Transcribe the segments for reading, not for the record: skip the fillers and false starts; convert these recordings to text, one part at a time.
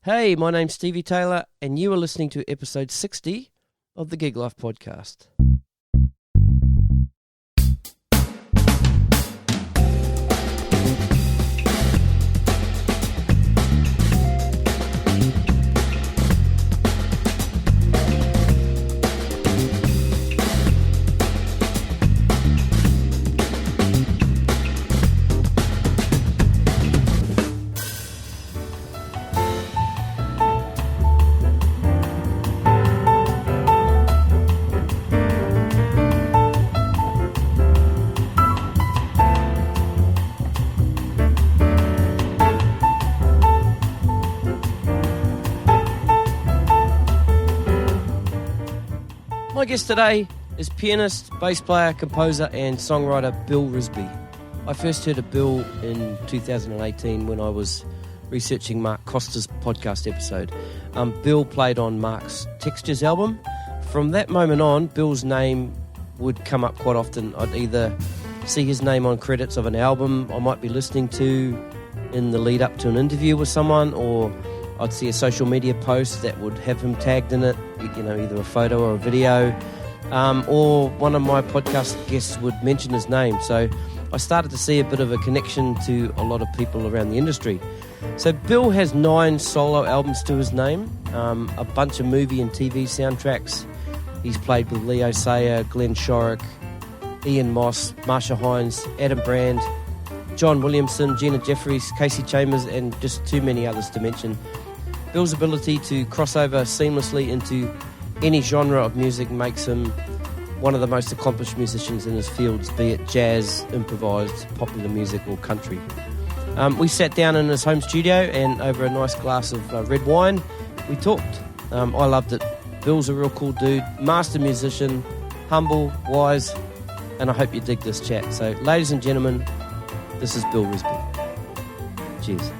Hey, my name's Stevie Taylor, and you are listening to episode 60 of the Gig Life Podcast. My guest today is pianist, bass player, composer and songwriter Bill Risby. I first heard of Bill in 2018 when I was researching Mark Costa's podcast episode. Bill played on Mark's Textures album. From that moment on, Bill's name would come up quite often. I'd either see his name on credits of an album I might be listening to in the lead up to an interview with someone, or I'd see a social media post that would have him tagged in it, you know, either a photo or a video, or one of my podcast guests would mention his name. So I started to see a bit of a connection to a lot of people around the industry. So Bill has 9 solo albums to his name, a bunch of movie and TV soundtracks. He's played with Leo Sayer, Glenn Shorrock, Ian Moss, Marsha Hines, Adam Brand, John Williamson, Gina Jeffries, Casey Chambers, and just too many others to mention. Bill's ability to cross over seamlessly into any genre of music makes him one of the most accomplished musicians in his fields, be it jazz, improvised, popular music or country. We sat down in his home studio and over a nice glass of red wine, we talked. I loved it. Bill's a real cool dude, master musician, humble, wise, and I hope you dig this chat. So, ladies and gentlemen, this is Bill Risby. Cheers.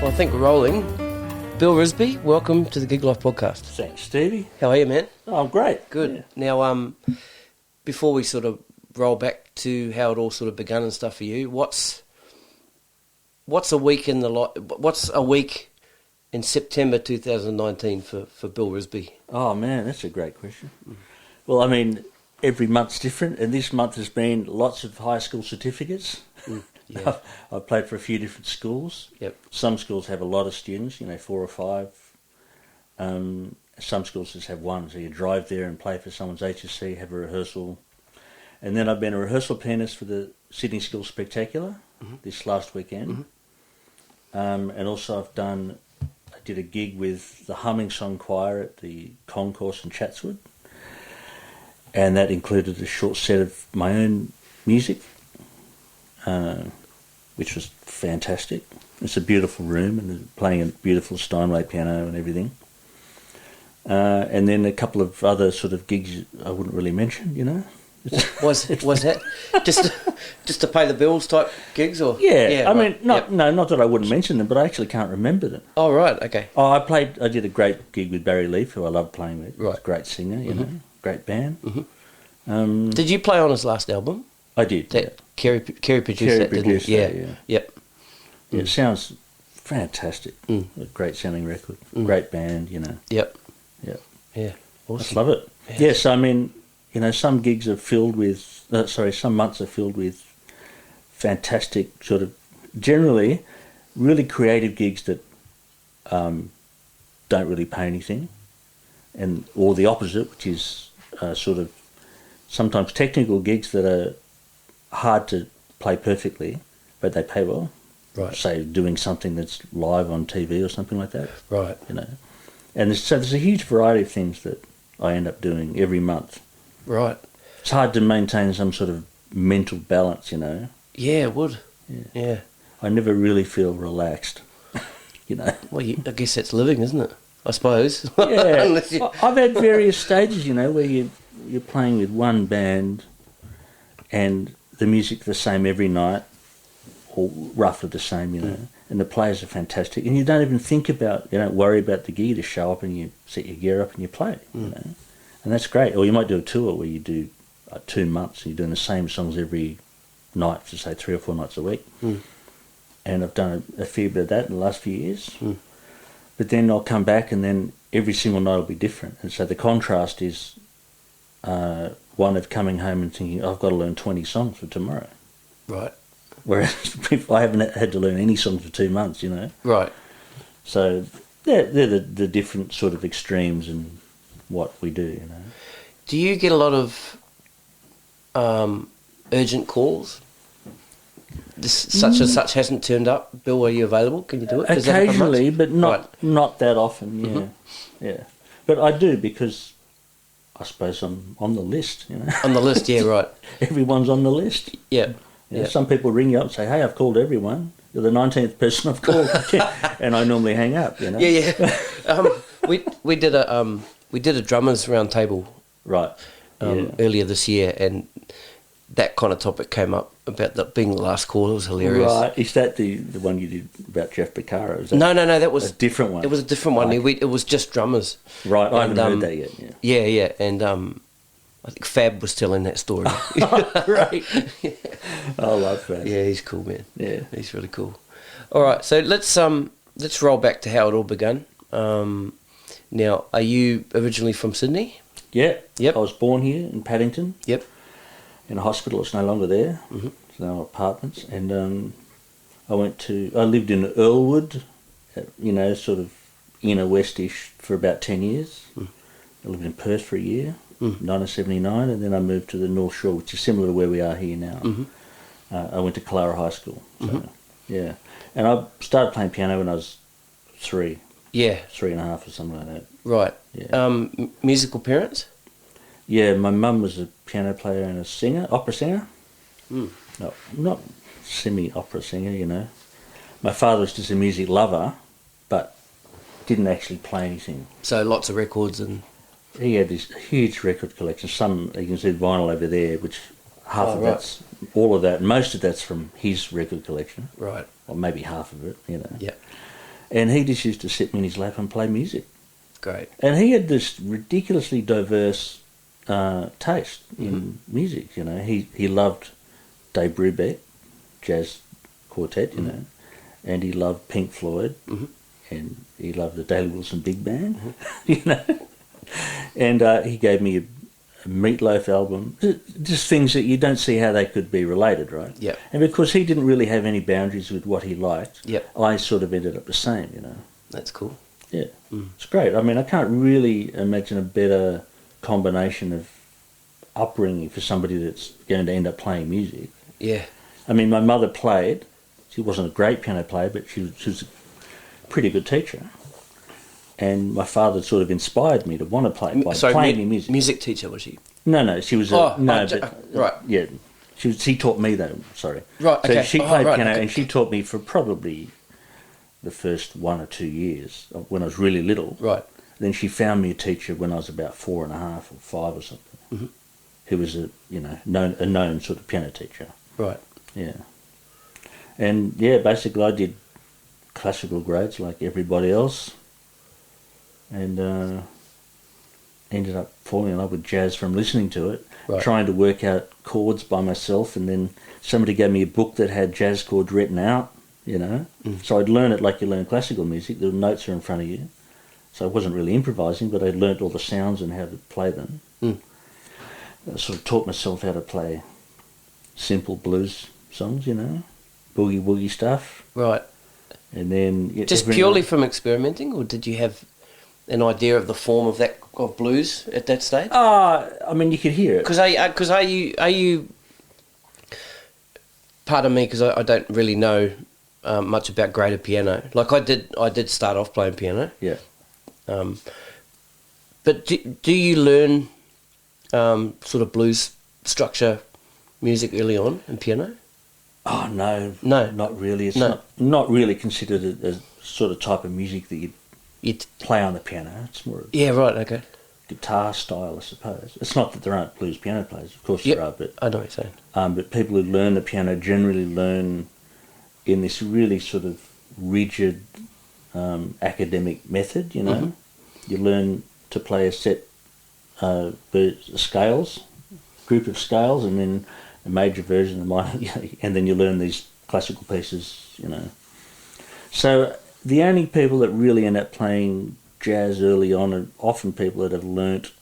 I think we're rolling. Bill Risby, welcome to the Gig Life Podcast. Thanks, Stevie. How are you, man? Oh, I'm great. Good. Yeah. Now, before we sort of roll back to how it all sort of begun and stuff for you, what's a week in September 2019 for Bill Risby? Oh, man, that's a great question. Well, I mean, every month's different, and this month has been lots of high school certificates. Yeah. I've played for a few different schools. Yep. Some schools have a lot of students, 4 or 5. Some schools just have one, so you drive there and play for someone's HSC, have a rehearsal. And then I've been a rehearsal pianist for the Sydney School Spectacular this last weekend. And also I did a gig with the Humming Song Choir at the Concourse in Chatswood. And that included a short set of my own music, which was fantastic. It's a beautiful room and playing a beautiful Steinway piano and everything. And then a couple of other sort of gigs I wouldn't really mention, Was that just to pay the bills type gigs, or? Yeah, I right. mean, not that I wouldn't mention them, but I actually can't remember them. Oh, right, okay. Oh, I did a great gig with Barry Leaf, who I love playing with. Right. He's a great singer, great band. Did you play on his last album? I did. Kerry produced that, didn't he? Yeah. Yep. Yeah, it sounds fantastic. A great sounding record. Great band, Yep. Yep. Yeah. I Awesome. just love it. Yeah. Yes, I mean, some gigs are filled with, some months are filled with fantastic sort of, generally, really creative gigs that don't really pay anything, or the opposite, which is sort of sometimes technical gigs that are hard to play perfectly, but they pay well. Right. Say doing something that's live on TV or something like that. Right. And there's a huge variety of things that I end up doing every month. Right. It's hard to maintain some sort of mental balance, Yeah, it would. Yeah. I never really feel relaxed, Well, I guess that's living, isn't it? I suppose. Yeah. Unless you... I've had various stages, where you're playing with one band and the music the same every night, all roughly the same, you know. And the players are fantastic, and you don't even think about, you don't worry about the gig. You just show up and you set your gear up and you play, you know. And that's great. Or you might do a tour where you do 2 months, and you're doing the same songs every night for, say, 3 or 4 nights a week. And I've done a fair bit of that in the last few years. But then I'll come back, and then every single night will be different. And so the contrast is one of coming home and thinking, I've got to learn 20 songs for tomorrow. Right. Whereas if I haven't had to learn any songs for 2 months, you know. Right. So they're the different sort of extremes in what we do, you know. Do you get a lot of urgent calls? This such and such hasn't turned up. Bill, are you available? Can you do it? Occasionally, but not that often, yeah. Yeah. But I do, because I suppose I'm on the list, you know. On the list, yeah, right. Everyone's on the list. Yeah. You know, some people ring you up and say, hey, I've called everyone. You're the 19th person I've called. And I normally hang up, you know. Yeah. We did a drummers round table earlier this year, and that kind of topic came up about being the last call. It was hilarious. Right. Is that the one you did about Jeff Beccaro? Is that No, that was a different one. It was a different one. It was just drummers. Right, I haven't heard that yet. Yeah. And I think Fab was telling that story. Great. I love Fab. Yeah, he's cool, man. Yeah. He's really cool. All right, so let's roll back to how it all began. Now, are you originally from Sydney? Yeah. Yep. I was born here in Paddington. Yep. In a hospital. It's no longer there. It's now apartments. And I lived in Earlwood, you know, sort of inner westish, for about 10 years. I lived in Perth for a year, 1979, and then I moved to the North Shore, which is similar to where we are here now. I went to Clara High School. So, yeah. And I started playing piano when I was 3. Yeah. 3.5 or something like that. Right. Yeah. Musical parents? Yeah, my mum was a piano player and a singer, opera singer. No, not semi-opera singer, you know. My father was just a music lover, but didn't actually play anything. So lots of records and... He had this huge record collection. Some, you can see vinyl over there, which that's, all of that, most of that's from his record collection. Right. Or maybe half of it, you know. Yeah. And he just used to sit in his lap and play music. Great. And he had this ridiculously diverse taste in music, you know. He loved Dave Brubeck, jazz quartet, you know, and he loved Pink Floyd, and he loved the Daly Wilson Big Band, you know. And he gave me a Meatloaf album, just things that you don't see how they could be related, right? Yeah. And because he didn't really have any boundaries with what he liked, Yep. I sort of ended up the same, you know. That's cool. Yeah, it's great. I mean, I can't really imagine a better combination of upbringing for somebody that's going to end up playing music. Yeah. I mean, my mother played. She wasn't a great piano player, but she was a pretty good teacher. And my father sort of inspired me to want to play by playing me music. Music teacher, was she? No, she was right. Yeah, she taught me though. Sorry. Right. Okay. So she played piano, okay. and she taught me for probably the first 1 or 2 years when I was really little. Right. Then she found me a teacher when I was about 4.5 or 5 or something, who was a known sort of piano teacher. Right. Yeah. And yeah, basically I did classical grades like everybody else, and ended up falling in love with jazz from listening to it, trying to work out chords by myself, and then somebody gave me a book that had jazz chords written out, you know. So I'd learn it like you learn classical music. The notes are in front of you. So I wasn't really improvising, but I'd learnt all the sounds and how to play them. I sort of taught myself how to play simple blues songs, you know, boogie woogie stuff. Right. And then just purely from experimenting, or did you have an idea of the form of blues at that stage? I mean, you could hear it. Because are you? Pardon me, because I don't really know much about graded piano. Like I did start off playing piano. Yeah. But do you learn sort of blues structure music early on in piano? Oh no, not really. It's not really considered a sort of type of music that you'd play on the piano. It's more okay, guitar style, I suppose. It's not that there aren't blues piano players, of course there are, but I know what you're saying. But people who learn the piano generally learn in this really sort of rigid academic method, you know. Mm-hmm. You learn to play a set scales, group of scales, and then a major version, a minor, and then you learn these classical pieces, you know. So the only people that really end up playing jazz early on are often people that have learnt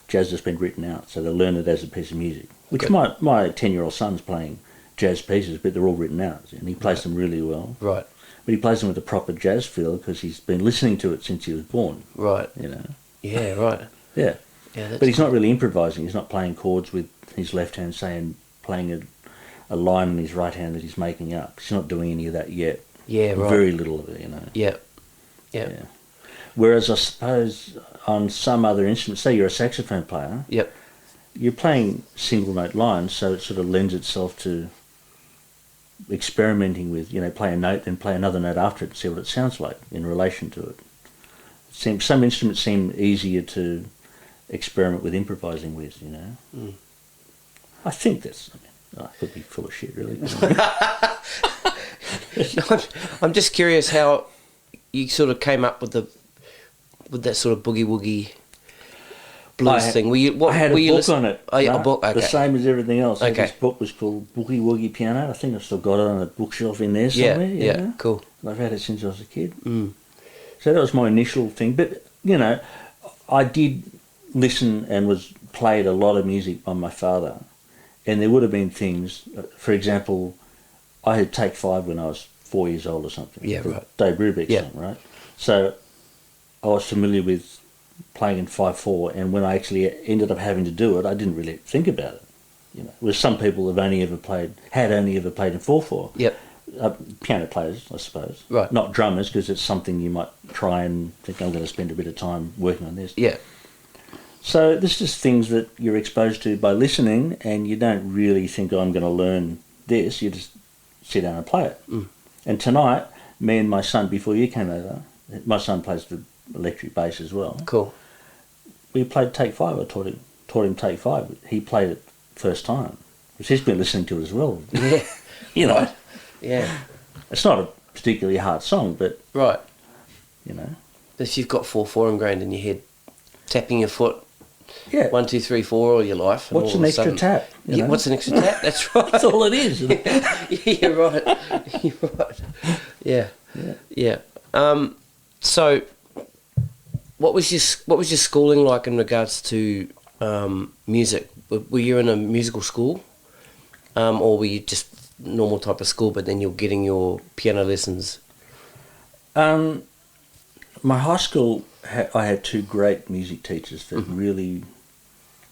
jazz that's been written out, so they learn it as a piece of music. Which my 10-year-old son's playing jazz pieces, but they're all written out, and he plays them really well. Right. But he plays them with a proper jazz feel because he's been listening to it since he was born. Right. You know. Yeah. Right. Yeah. Yeah. But he's not really improvising. He's not playing chords with his left hand, playing a line in his right hand that he's making up. He's not doing any of that yet. Yeah. Right. Very little of it, you know. Yeah. Yeah. Whereas I suppose on some other instruments, say you're a saxophone player. Yep. You're playing single note lines, so it sort of lends itself to experimenting with, you know, play a note, then play another note after it and see what it sounds like in relation to it. Some instruments seem easier to experiment with improvising with, you know. Mm. I think I could be full of shit, really. I'm just curious how you sort of came up with that sort of boogie woogie blues thing. I had a book on it. Oh, yeah, a book. Okay. The same as everything else. Okay. This book was called Boogie Woogie Piano. I think I've still got it on a bookshelf in there somewhere. Yeah, cool. I've had it since I was a kid. Mm. So that was my initial thing. But, you know, I did listen and was played a lot of music by my father. And there would have been things, for example, I had Take 5 when I was 4 years old or something. Yeah, right. Dave Brubeck's song, right? So I was familiar with playing in 5/4, and when I actually ended up having to do it, I didn't really think about it. You know, whereas some people had only ever played in 4/4. Yep. Piano players, I suppose. Right. Not drummers, because it's something you might try and think, I'm going to spend a bit of time working on this. Yeah. So this is things that you're exposed to by listening, and you don't really think, I'm going to learn this. You just sit down and play it. Mm. And tonight, me and my son, before you came over, my son plays the electric bass as well. Cool. We played Take 5. I taught him Take 5. He played it first time, because he's been listening to it as well. Yeah. You know. Right. Yeah. It's not a particularly hard song, but... Right. You know. If you've got 4/4 ingrained in your head, tapping your foot... Yeah. 1, 2, 3, 4 all your life. What's an extra tap? Yeah, what's an extra tap? That's right. That's all it is. You're right. You're right. Yeah. Yeah. So, what was your schooling like in regards to music? Were you in a musical school, or were you just normal type of school, but then you're getting your piano lessons? My high school, I had two great music teachers that really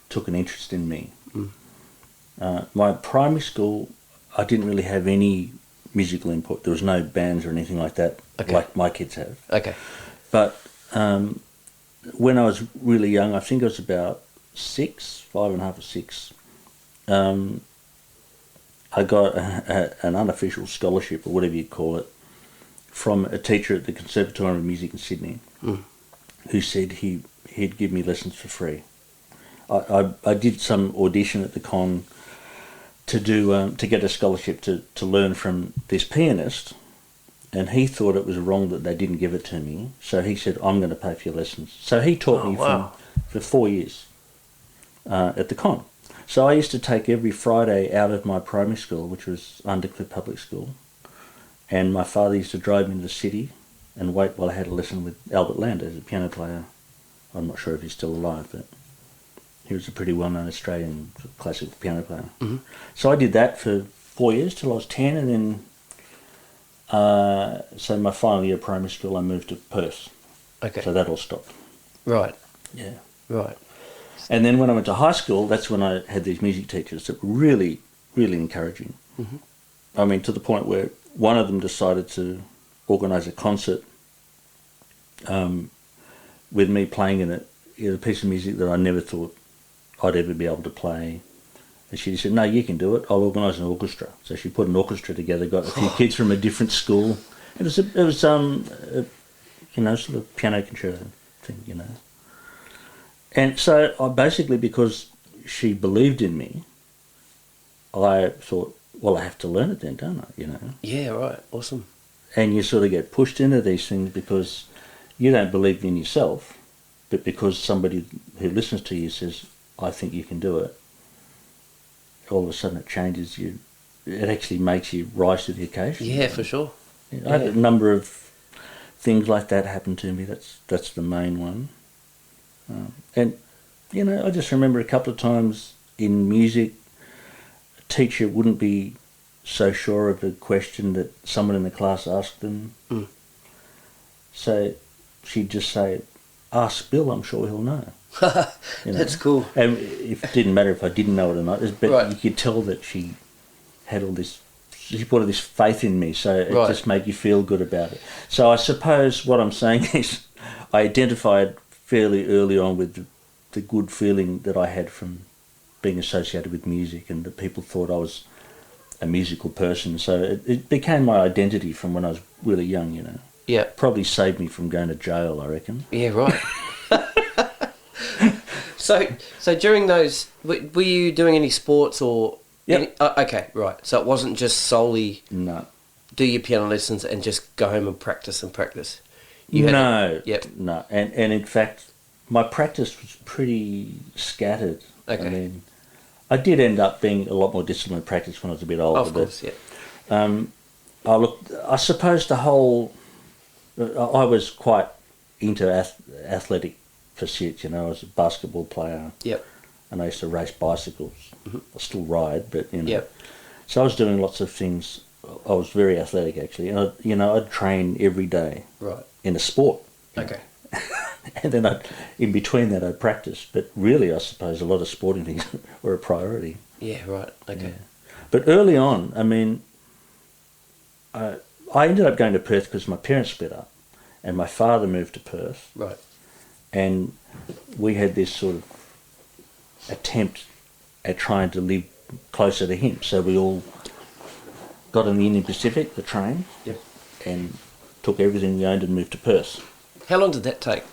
took an interest in me. Mm. My primary school, I didn't really have any musical input. There was no bands or anything like that, like my kids have. Okay. But when I was really young, I think I was about 5.5 or 6, I got an unofficial scholarship, or whatever you call it, from a teacher at the Conservatorium of Music in Sydney, who said he'd give me lessons for free. I did some audition at the con to get a scholarship to learn from this pianist, and he thought it was wrong that they didn't give it to me. So he said, I'm going to pay for your lessons. So he taught me for 4 years at the con. So I used to take every Friday out of my primary school, which was Undercliff Public School, and my father used to drive me to the city and wait while I had a lesson with Albert Land as a piano player. I'm not sure if he's still alive, but he was a pretty well-known Australian classical piano player. Mm-hmm. So I did that for 4 years till I was 10, and then so my final year of primary school I moved to Perth. Okay. So that all stopped. Right. Yeah. Right. And then when I went to high school, that's when I had these music teachers that were really, really encouraging. Mm-hmm. I mean, to the point where one of them decided to organise a concert with me playing in it, a piece of music that I never thought I'd ever be able to play. And she said, no, you can do it. I'll organise an orchestra. So she put an orchestra together, got a few kids from a different school. It was sort of piano concerto thing, you know. And so I basically, because she believed in me, I thought, well, I have to learn it then, don't I? You know. Yeah, right. Awesome. And you sort of get pushed into these things because you don't believe in yourself, but because somebody who listens to you says, I think you can do it, all of a sudden it changes you. It actually makes you rise to the occasion. Yeah, for sure. Yeah, I had a number of things like that happen to me. That's the main one. And, you know, I just remember a couple of times in music, a teacher wouldn't be so sure of a question that someone in the class asked them. Mm. So she'd just say, ask Bill, I'm sure he'll know. You know? That's cool. And it didn't matter if I didn't know it or not, but you could tell that she had all this, she put all this faith in me, so it just made you feel good about it. So I suppose what I'm saying is I identified fairly early on with the good feeling that I had from being associated with music, and that people thought I was a musical person. So it became my identity from when I was really young, you know. Yeah. Probably saved me from going to jail, I reckon. Yeah, right. So during those, were you doing any sports or... Yep. Okay, right. So it wasn't just solely No. do your piano lessons and just go home and practice and practice. No. Yep. No. And in fact, my practice was pretty scattered. Okay. I mean, I did end up being a lot more disciplined practice when I was a bit older. Of course, yeah. I suppose the whole... I was quite into athletic pursuits, you know. I was a basketball player. Yep. And I used to race bicycles. Mm-hmm. I still ride, but, you know. Yep. So I was doing lots of things. I was very athletic, actually. And, I'd train every day. Right. In a sport. Okay. And then in between that, I'd practice. But really, I suppose a lot of sporting things were a priority. Yeah, right. Okay. Yeah. But early on, I mean, I ended up going to Perth because my parents split up. And my father moved to Perth. Right. And we had this sort of attempt at trying to live closer to him. So we all got on the Indian Pacific, the train, and took everything we owned and moved to Perth. How long did that take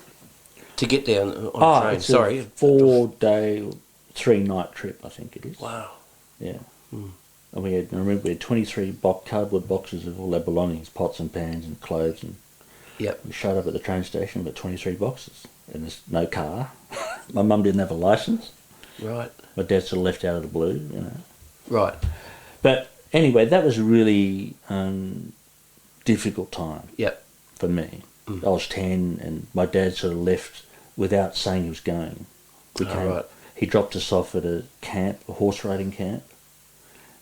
to get there on a train? It's a 4-day, 3-night trip, I think it is. Wow. Yeah. Mm. And I remember we had 23 cardboard boxes of all our belongings, pots and pans and clothes, and we showed up at the train station with 23 boxes, and there's no car. My mum didn't have a licence. Right. My dad sort of left out of the blue, you know. Right. But anyway, that was a really difficult time for me. I was 10 and my dad sort of left without saying he was going. He dropped us off at a camp, a horse riding camp,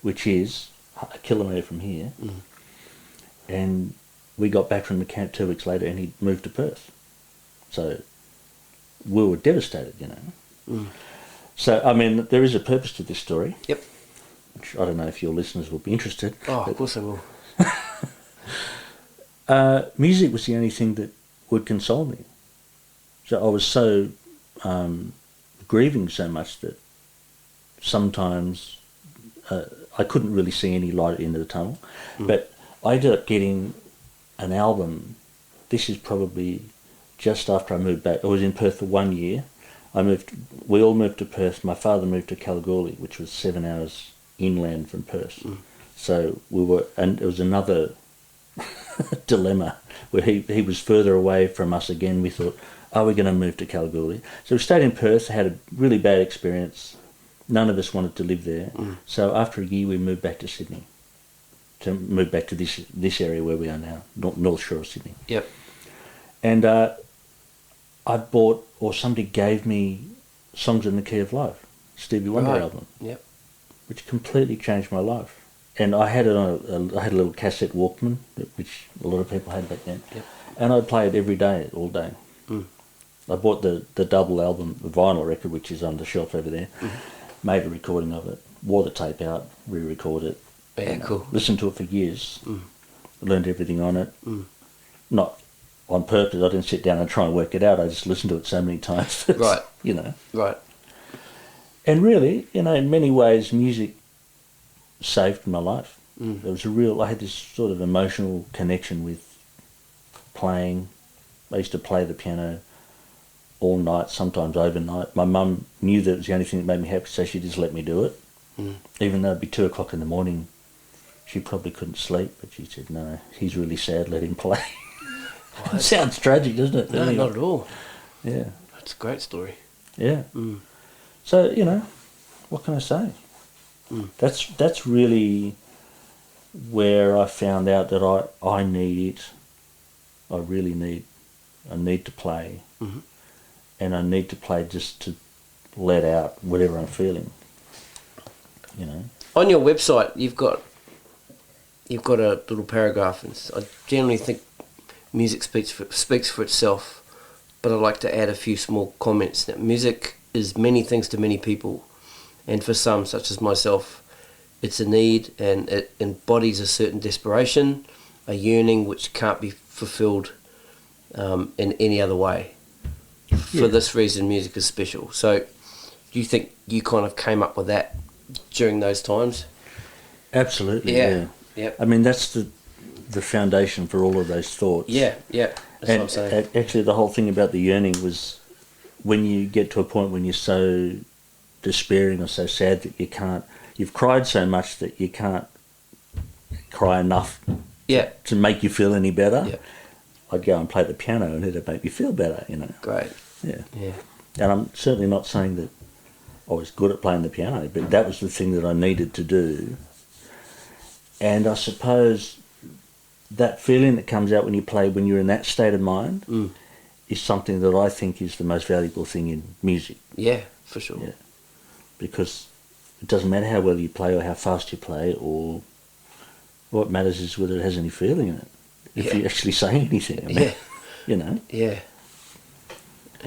which is a kilometre from here. Mm. And we got back from the camp 2 weeks later and he moved to Perth. So we were devastated, you know. Mm. So, I mean, there is a purpose to this story. Yep. Which I don't know if your listeners will be interested. Oh, of course I will. Music was the only thing that would console me. So I was so grieving so much that sometimes I couldn't really see any light at the end of the tunnel. Mm. But I ended up getting an album. This is probably just after I moved back. I was in Perth for 1 year. We all moved to Perth. My father moved to Kalgoorlie, which was 7 hours inland from Perth. Mm. So and it was another dilemma where he was further away from us again. We thought, are we going to move to Kalgoorlie? So we stayed in Perth, had a really bad experience. None of us wanted to live there. Mm. So after a year, we moved back to Sydney, to move back to this area where we are now, North Shore of Sydney. Yep. And I bought, or somebody gave me, Songs in the Key of Life, Stevie Wonder album. Yep. Which completely changed my life. And I had it on I had a little cassette Walkman, which a lot of people had back then. Yep. And I played every day, all day. Mm. I bought the double album, the vinyl record, which is on the shelf over there, made a recording of it, wore the tape out, re-recorded it. Yeah, cool. Listened to it for years, learned everything on it. Mm. Not on purpose, I didn't sit down and try and work it out, I just listened to it so many times. Right. You know. Right. And really, you know, in many ways, music saved my life. Mm. It was I had this sort of emotional connection with playing. I used to play the piano all night, sometimes overnight. My mum knew that it was the only thing that made me happy, so she just let me do it. Mm. Even though it'd be 2 o'clock in the morning, she probably couldn't sleep, but she said, no, he's really sad, let him play. It sounds tragic, doesn't it? No, Anyway. not at all. Yeah. That's a great story. Yeah. Mm. So, what can I say? Mm. That's really where I found out that I need it. I need to play. Mm-hmm. And I need to play just to let out whatever I'm feeling. On your website, you've got a little paragraph, and I generally think music speaks for itself, but I like to add a few small comments. That music is many things to many people, and for some, such as myself, it's a need, and it embodies a certain desperation, a yearning which can't be fulfilled in any other way. For this reason, music is special. So, do you think you kind of came up with that during those times? Absolutely, yeah. Yep. I mean, that's the foundation for all of those thoughts. Yeah. That's what I'm saying. Actually, the whole thing about the yearning was when you get to a point when you're so despairing or so sad that you've cried so much that you can't cry enough to make you feel any better. Yeah. I'd go and play the piano and it'd make me feel better, Great. Yeah. Yeah. And I'm certainly not saying that I was good at playing the piano, but that was the thing that I needed to do. And I suppose that feeling that comes out when you play, when you're in that state of mind, is something that I think is the most valuable thing in music. Yeah, for sure. Yeah. Because it doesn't matter how well you play or how fast you play, or what matters is whether it has any feeling in it. If you actually say anything, Yeah.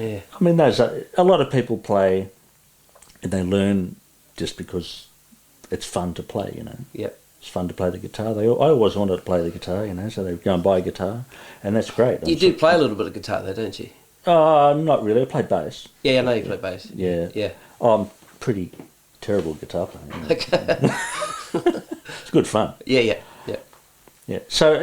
I mean, a lot of people play and they learn just because it's fun to play, Yep. It's fun to play the guitar. I always wanted to play the guitar, so they go and buy a guitar, and that's great. You do play a little bit of guitar though, don't you? Not really. I play bass. Yeah, I know you play bass. Yeah. Yeah. I'm pretty terrible guitar player. Okay. It's good fun. Yeah. So,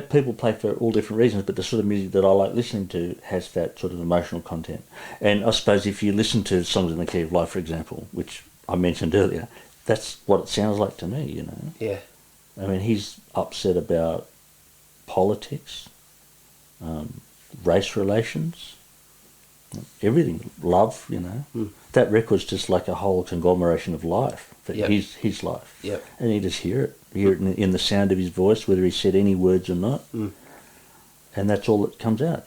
people play for all different reasons, but the sort of music that I like listening to has that sort of emotional content. And I suppose if you listen to Songs in the Key of Life, for example, which I mentioned earlier, that's what it sounds like to me, Yeah. I mean, he's upset about politics, race relations, everything, love, That record's just like a whole conglomeration of life, his life. Yep. And you just hear it in the sound of his voice, whether he said any words or not. And that's all that comes out,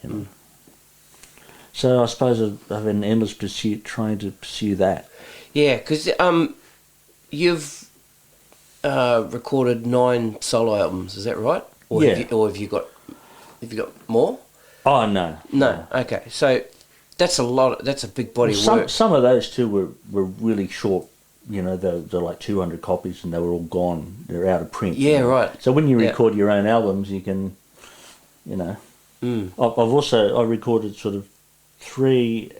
So I suppose I've an endless pursuit trying to pursue that. Yeah, because you've recorded 9 solo albums, is that right? Or have you got more? Oh, no. No. Okay. So that's a lot. That's a big body of work. Some of those too were really short. They're like 200 copies, and they were all gone. They're out of print. Yeah, right. So when you record your own albums, you can, I recorded sort of 3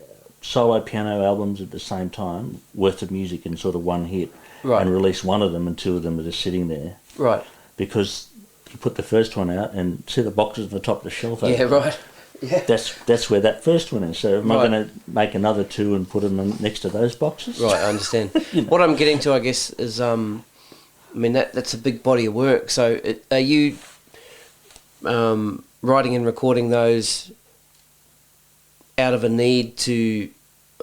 solo piano albums at the same time, worth of music in sort of one hit, right, and released one of them, and 2 of them are just sitting there. Right. Because you put the first one out and see the boxes on the top of the shelf. Yeah, right. Yeah. That's where that first one is. So am I going to make another 2 and put them next to those boxes? Right, I understand. What I'm getting to, I guess, is that's a big body of work. So are you writing and recording those out of a need to,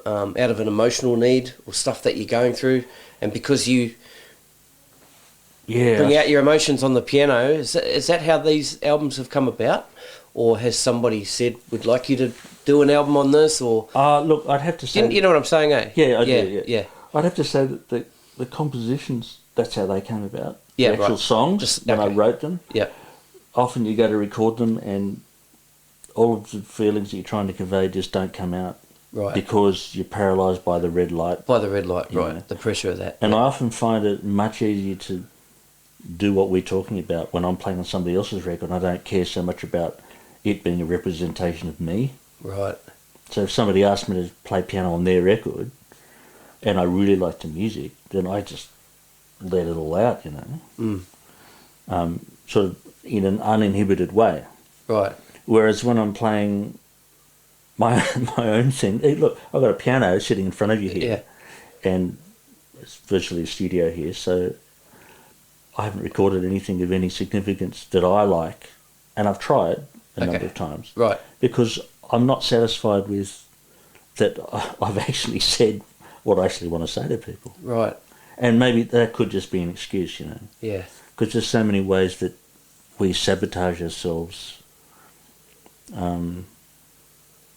out of an emotional need or stuff that you're going through, and because you bring out your emotions on the piano, is that how these albums have come about? Or has somebody said, we'd like you to do an album on this? Or look, I'd have to say... You know what I'm saying, eh? Yeah, I do, yeah. I'd have to say that the compositions, that's how they came about. Yeah, the actual songs, when I wrote them. Yeah. Often you go to record them and all of the feelings that you're trying to convey just don't come out. Right. Because you're paralysed by the red light. By the red light, right. The pressure of that. And I often find it much easier to do what we're talking about when I'm playing on somebody else's record. I don't care so much about it being a representation of me. Right. So if somebody asked me to play piano on their record and I really like the music, then I just let it all out, sort of in an uninhibited way. Right. Whereas when I'm playing my own thing, hey, look, I've got a piano sitting in front of you here, and it's virtually a studio here, so I haven't recorded anything of any significance that I like, and I've tried a number of times. Right. Because I'm not satisfied with that I've actually said what I actually want to say to people. Right. And maybe that could just be an excuse, you know. Yeah. Because there's so many ways that we sabotage ourselves,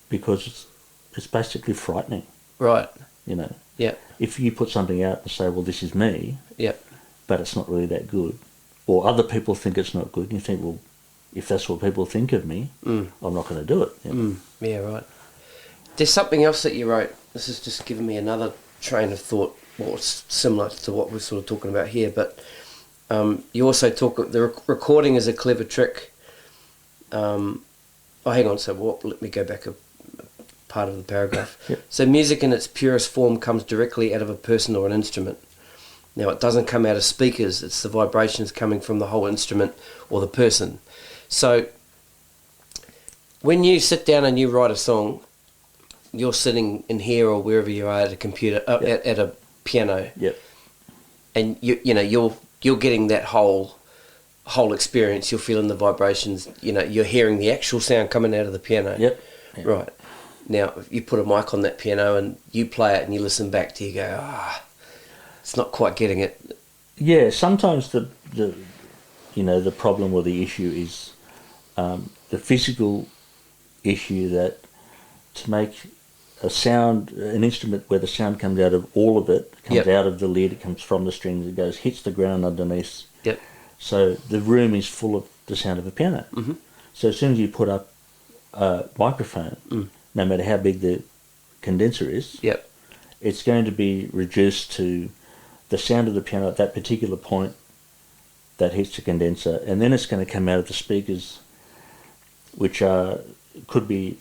because it's basically frightening. Right. You know. Yeah. If you put something out and say, well, this is me, but it's not really that good, or other people think it's not good, and you think, well, if that's what people think of me, I'm not going to do it. You know? Yeah, right. There's something else that you wrote. This has just given me another train of thought, what's similar to what we're sort of talking about here, but you also talk, the recording is a clever trick. Hang on, so let me go back a part of the paragraph. Yep. So music in its purest form comes directly out of a person or an instrument. Now, it doesn't come out of speakers, it's the vibrations coming from the whole instrument or the person. So when you sit down and you write a song, you're sitting in here or wherever you are at a computer, at a piano, and you're getting that whole experience. You're feeling the vibrations. You know, you're hearing the actual sound coming out of the piano. Yep. Right. Now, if you put a mic on that piano and you play it and you listen back to, you go, it's not quite getting it. Yeah. Sometimes the problem or the issue is the physical issue, that to make a sound, an instrument where the sound comes out of all of it, comes out of the lid, it comes from the strings, it goes, hits the ground underneath. Yep. So the room is full of the sound of a piano. Mm-hmm. So as soon as you put up a microphone, no matter how big the condenser is, it's going to be reduced to the sound of the piano at that particular point that hits the condenser, and then it's going to come out of the speakers, which could be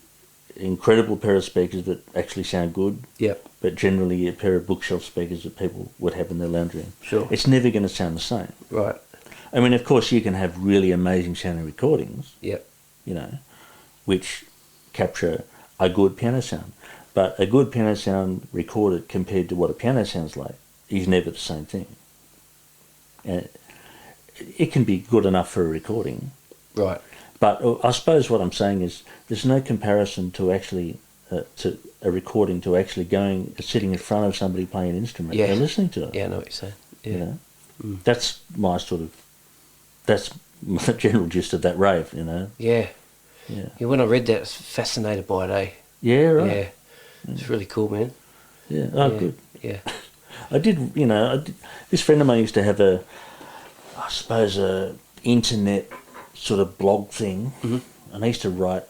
incredible pair of speakers that actually sound good, but generally a pair of bookshelf speakers that people would have in their lounge room. Sure. It's never going to sound the same. Right. I mean, of course, you can have really amazing sounding recordings, you know, which capture a good piano sound. But a good piano sound recorded compared to what a piano sounds like is never the same thing. And it can be good enough for a recording. Right. But I suppose what I'm saying is there's no comparison to actually to a recording to actually sitting in front of somebody playing an instrument and listening to it. Yeah, I know what you're saying. Yeah. You know, that's the general gist of that rave. You know. Yeah. Yeah. When I read that, I was fascinated by it. Eh? Yeah. Right. Yeah. It's really cool, man. Yeah. Oh, good. Yeah. I did. This friend of mine used to have a internet sort of blog thing, and I used to write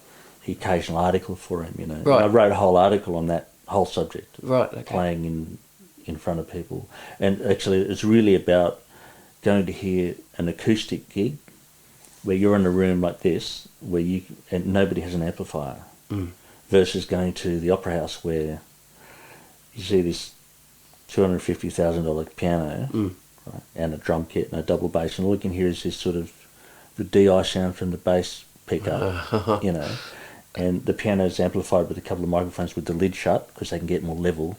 the occasional article for him, you know. Right. And I wrote a whole article on that whole subject, right? Okay. Playing in front of people, and actually it's really about going to hear an acoustic gig where you're in a room like this, and nobody has an amplifier, versus going to the opera house where you see this $250,000 piano, right, and a drum kit and a double bass, and all you can hear is this sort of the DI sound from the bass pickup, you know, and the piano's amplified with a couple of microphones with the lid shut because they can get more level.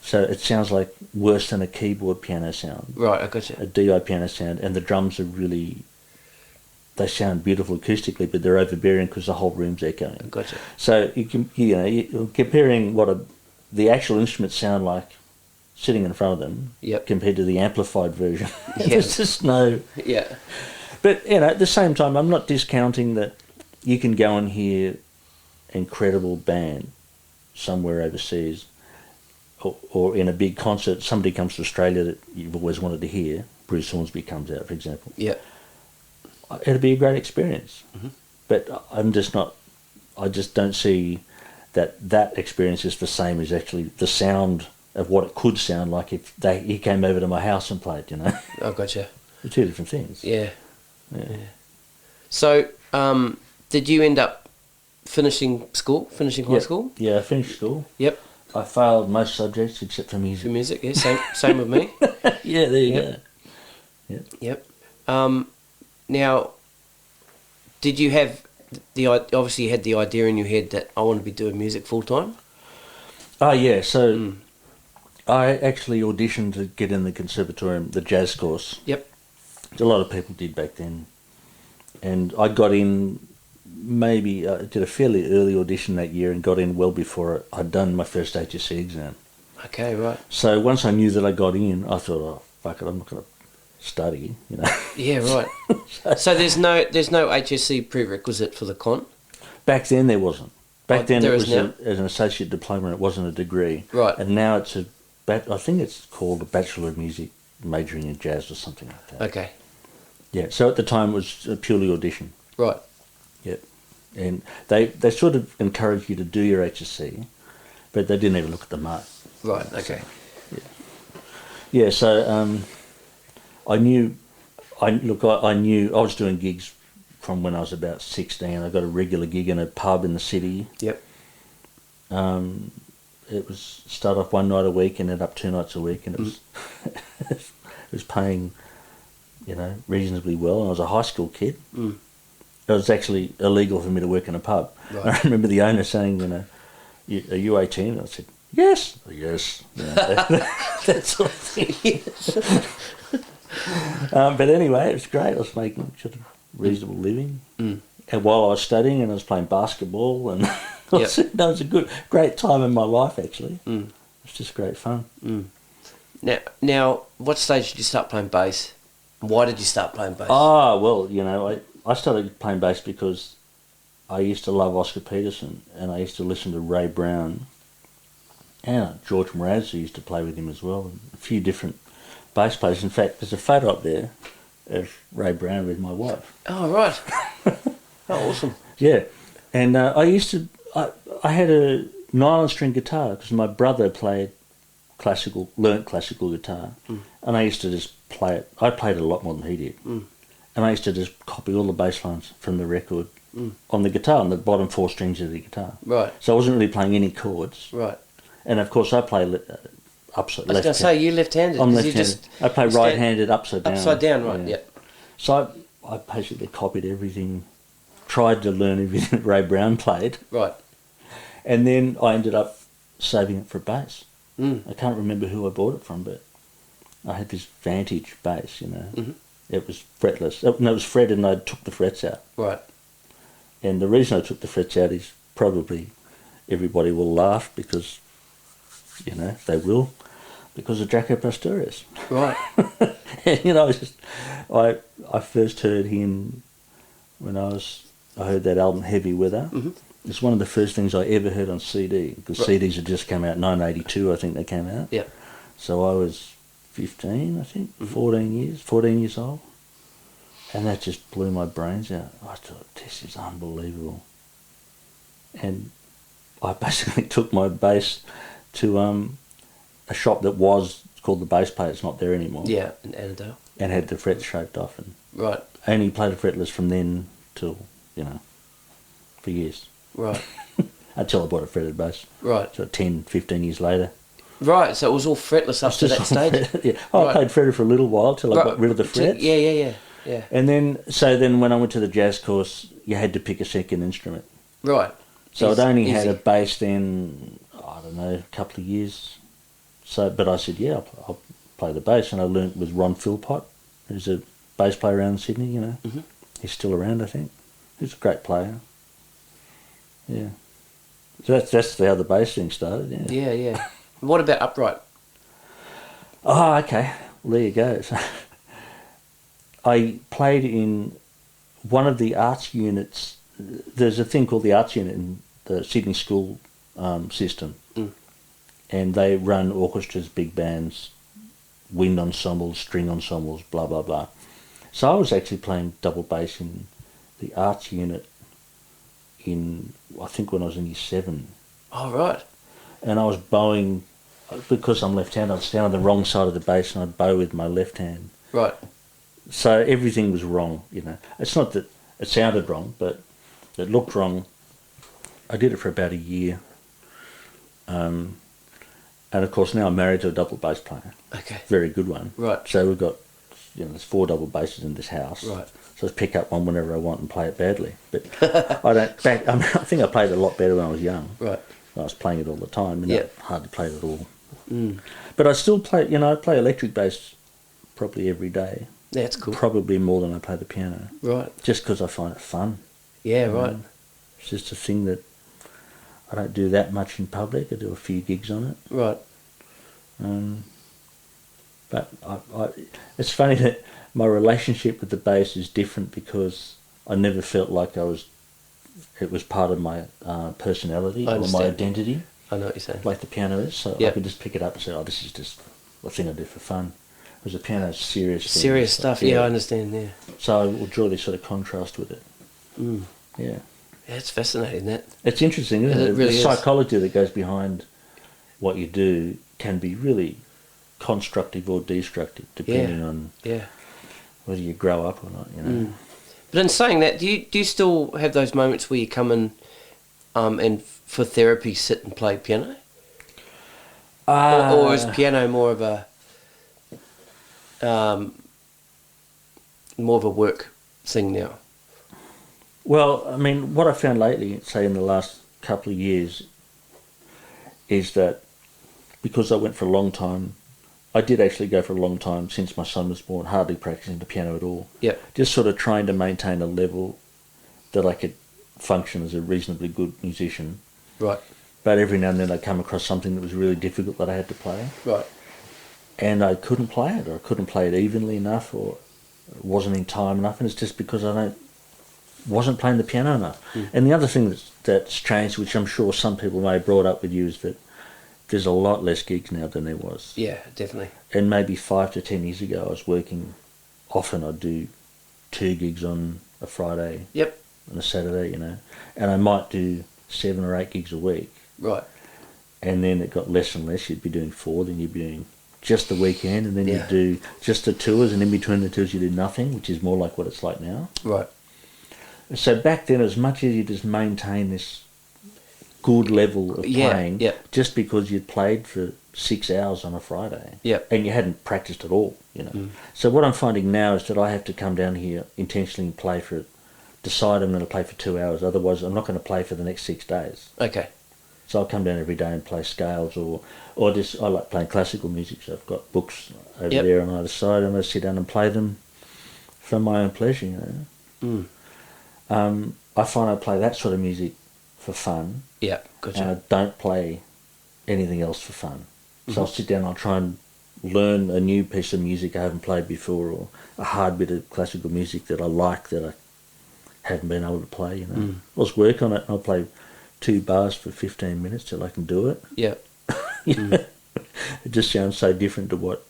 So it sounds like worse than a keyboard piano sound. Right, I gotcha. A DI piano sound, and the drums are they sound beautiful acoustically, but they're overbearing because the whole room's echoing. I gotcha. So you're comparing what the actual instruments sound like sitting in front of them compared to the amplified version. There's just no... Yeah. But, at the same time, I'm not discounting that you can go and hear incredible band somewhere overseas, or in a big concert, somebody comes to Australia that you've always wanted to hear. Bruce Hornsby comes out, for example. Yeah. It'll be a great experience. Mm-hmm. But I just don't see that experience is the same as actually the sound of what it could sound like if he came over to my house and played, you know. Oh, gotcha. They're two different things. Yeah. So, did you end up finishing high school? Yeah, I finished school. Yep. I failed most subjects except for music. For music, yeah, same with me. Yeah, there you go. Yep. Now, did you have obviously you had the idea in your head that I want to be doing music full time? Oh yeah, so I actually auditioned to get in the conservatorium, the jazz course. Yep. A lot of people did back then. And I got in maybe, I did a fairly early audition that year and got in well before I'd done my first HSC exam. Okay, right. So once I knew that I got in, I thought, oh, fuck it, I'm not going to study, you know. Yeah, right. So there's no HSC prerequisite for the con? Back then there wasn't. Back then it was now? as an associate diploma and it wasn't a degree. Right. And now it's I think it's called a Bachelor of Music majoring in jazz or something like that. Okay. Yeah, so at the time it was a purely audition. Right. Yep. And they sort of encouraged you to do your HSC, but they didn't even look at the mark. Right, okay. So, yeah, so I knew I was doing gigs from when I was about 16. I got a regular gig in a pub in the city. Yep. It was start off one night a week and ended up 2 nights a week, and it was it was paying, you know, reasonably well. And I was a high school kid. Mm. It was actually illegal for me to work in a pub. Right. I remember the owner saying, you know, "Are you 18?" And I said, "Yes." Yes. You know, that sort of thing. But anyway, it was great. I was making sort of reasonable living. Mm. And while I was studying, and I was playing basketball, and that was a great time in my life, actually. Mm. It was just great fun. Mm. Now, what stage did you start playing bass? Why did you start playing bass? Ah, well, you know, I started playing bass because I used to love Oscar Peterson, and I used to listen to Ray Brown, and George Mraz, who used to play with him as well, and a few different bass players. In fact, there's a photo up there of Ray Brown with my wife. Oh, right. Oh, awesome. Yeah, and I had a nylon string guitar because my brother learnt classical guitar, and I used to just play it. I played it a lot more than he did, and I used to just copy all the bass lines from the record on the guitar, on the bottom 4 strings of the guitar. Right. So I wasn't really playing any chords. Right. And of course I play upside. I was going to say, you left-handed. I'm left-handed. I play right-handed upside down. Upside down, right, yeah. So I basically copied everything, tried to learn everything that Ray Brown played. Right. And then I ended up saving it for bass. I can't remember who I bought it from, but I had this Vantage bass, you know. Mm-hmm. It was fretless. No, it was fretted, and I took the frets out. Right. And the reason I took the frets out is probably everybody will laugh because, you know, they will, because of Jaco Pastorius. Right. And, you know, I first heard him when I heard that album Heavy Weather. Mm-hmm. It's one of the first things I ever heard on CD, because CDs had just come out, 1982 I think they came out. Yeah. So I was 15, I think, 14 years old. And that just blew my brains out. I thought, this is unbelievable. And I basically took my bass to a shop that was called the Bass Player. It's not there anymore. Yeah, in Annandale. And had the frets shaped off. And right. Only played a fretless from then till, you know, for years. Right. Until I bought a fretted bass. Right. So 10, 15 years later. Right, so it was all fretless up to that stage? Yeah. I played fretted for a little while till I got rid of the frets. Yeah. And then when I went to the jazz course, you had to pick a second instrument. Right. So I'd only had a bass then, I don't know, a couple of years. So, but I said, yeah, I'll play the bass. And I learnt with Ron Philpott, who's a bass player around Sydney, you know. Mm-hmm. He's still around, I think. He's a great player. Yeah. So that's how the bass thing started, yeah. Yeah. What about upright? Oh, okay. Well, there you go. So, I played in one of the arts units. There's a thing called the arts unit in the Sydney school system. Mm. And they run orchestras, big bands, wind ensembles, string ensembles, blah, blah, blah. So I was actually playing double bass in the arts unit I think when I was in year 7. Oh, right. And I was bowing, because I'm left-handed, I'd stand on the wrong side of the bass and I'd bow with my left hand. Right. So everything was wrong, you know. It's not that it sounded wrong, but it looked wrong. I did it for about a year. And of course now I'm married to a double bass player. Okay. Very good one. Right. So we've got, there's 4 double basses in this house. Right. So I just pick up one whenever I want and play it badly. But I think I played it a lot better when I was young. Right. I was playing it all the time, and it's hard to play it all But I still play, I play electric bass probably every day. That's cool. Probably more than I play the piano. Right. Just because I find it fun. Yeah, right. It's just a thing that I don't do that much in public. I do a few gigs on it. Right. But it's funny that my relationship with the bass is different because I never felt like it was part of my personality or my identity. I know what you're saying. Like the piano is. So I could just pick it up and say, this is just a thing I do for fun. Whereas the piano is serious. Serious stuff, I understand, yeah. So I will draw this sort of contrast with it. Yeah. Yeah, it's fascinating, that. It's interesting, isn't it? It really the is. psychology that goes behind what you do can be really constructive or destructive, depending on whether you grow up or not, But in saying that, do you still have those moments where you come in and for therapy sit and play piano? Or is piano more of a work thing now? Well, I mean, what I found lately, say in the last couple of years, is that because I went for a long time, I did actually go for a long time since my son was born, hardly practicing the piano at all. Yeah. Just sort of trying to maintain a level that I could function as a reasonably good musician. Right. But every now and then I'd come across something that was really difficult that I had to play. Right. And I couldn't play it, or I couldn't play it evenly enough, or it wasn't in time enough, and it's just because I wasn't playing the piano enough. And the other thing that's changed, which I'm sure some people may have brought up with you, is that there's a lot less gigs now than there was. Yeah, definitely. And maybe 5 to 10 years ago I was working, often I'd do 2 gigs on a Friday and a Saturday, and I might do 7 or 8 gigs a week. Right. And then it got less and less. You'd be doing 4, then you'd be doing just the weekend, and then you'd do just the tours, and in between the tours you do nothing, which is more like what it's like now. Right. So back then, as much as you just maintain this good level of playing, just because you'd played for 6 hours on a Friday, and you hadn't practiced at all, So what I'm finding now is that I have to come down here intentionally and play decide I'm going to play for 2 hours, otherwise I'm not going to play for the next 6 days. Okay. So I'll come down every day and play scales, or just, I like playing classical music, so I've got books over there on either side, and I sit down and play them for my own pleasure, I find I play that sort of music for fun. Yeah, gotcha. And I don't play anything else for fun. So I'll sit down and I'll try and learn a new piece of music I haven't played before, or a hard bit of classical music that I like that I haven't been able to play, I'll just work on it, and I'll play 2 bars for 15 minutes till I can do it. Yeah. It just sounds so different to what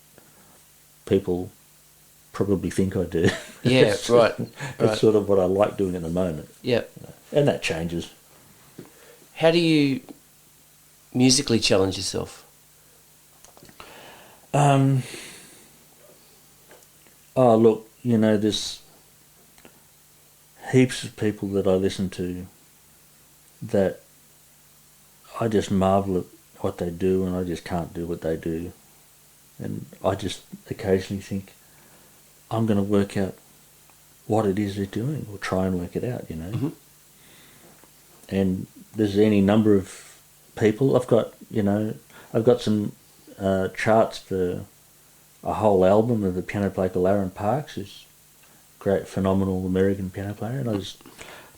people probably think I do. Yeah, right. It's sort of what I like doing at the moment. Yeah. And that changes. How do you musically challenge yourself? Look, there's heaps of people that I listen to that I just marvel at what they do, and I just can't do what they do. And I just occasionally think, I'm going to work out what it is they're doing, or try and work it out, And there's any number of people. I've got some charts for a whole album of a piano player called Aaron Parks, who's a great, phenomenal American piano player, and I just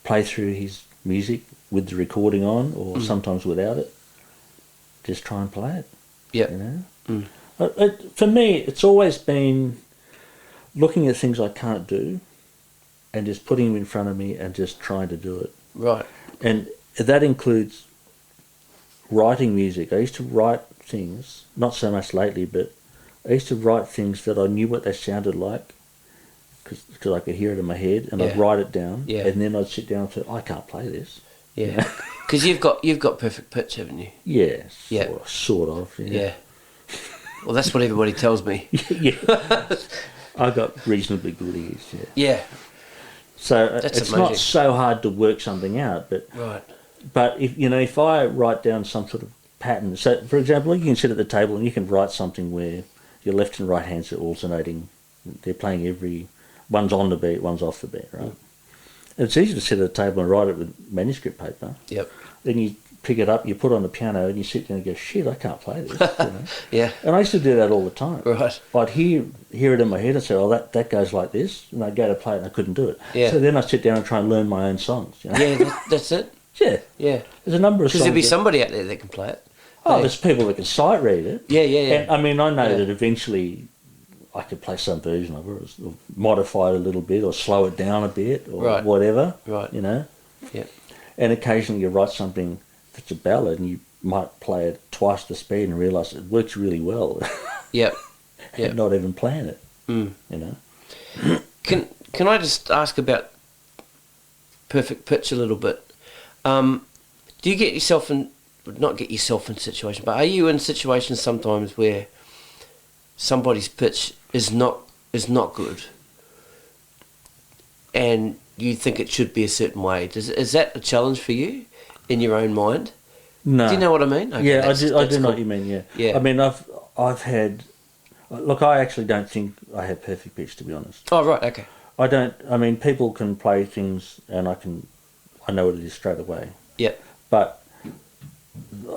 play through his music with the recording on, or sometimes without it. Just try and play it. Yeah. For me, it's always been looking at things I can't do, and just putting them in front of me and just trying to do it. Right. And that includes writing music. I used to write things, not so much lately, but I used to write things that I knew what they sounded like, because I could hear it in my head, and I'd write it down, and then I'd sit down and say, I can't play this. Yeah. Because you've got perfect pitch, haven't you? Yeah. Sort of. Yeah. Well, that's what everybody tells me. Yeah. I got reasonably good ears. Yeah. Yeah. So that's it's amazing. not so hard to work something out, but right. But if I write down some sort of pattern, so for example, you can sit at the table and you can write something where your left and right hands are alternating. They're playing one's on the beat, one's off the beat, right? And it's easy to sit at the table and write it with manuscript paper. Yep. Then you pick it up, you put it on the piano, and you sit down and go, shit, I can't play this. You know? Yeah. And I used to do that all the time. Right. I'd hear it in my head and say, oh, that goes like this, and I'd go to play it and I couldn't do it. Yeah. So then I'd sit down and try and learn my own songs. You know? Yeah, that's it. Yeah. Yeah. There's a number of songs. Because there'll be somebody out there that can play it. Oh, there's people that can sight read it. Yeah. And, I mean, I know that eventually I could play some version of it, or modify it a little bit, or slow it down a bit, or whatever. Right. You know? Yeah. And occasionally you write something that's a ballad and you might play it twice the speed and realise it works really well. Yep. And not even plan it. Mm. You know? Can I just ask about perfect pitch a little bit? Do you get yourself in, not get yourself in situations, but are you in situations sometimes where somebody's pitch is not good and you think it should be a certain way? Is that a challenge for you in your own mind? No. Do you know what I mean? Okay, yeah, I do cool. know what you mean, yeah. Yeah. I mean, I've had... Look, I actually don't think I have perfect pitch, to be honest. Oh, right, okay. I don't... I mean, people can play things and I know what it is straight away. Yeah. But,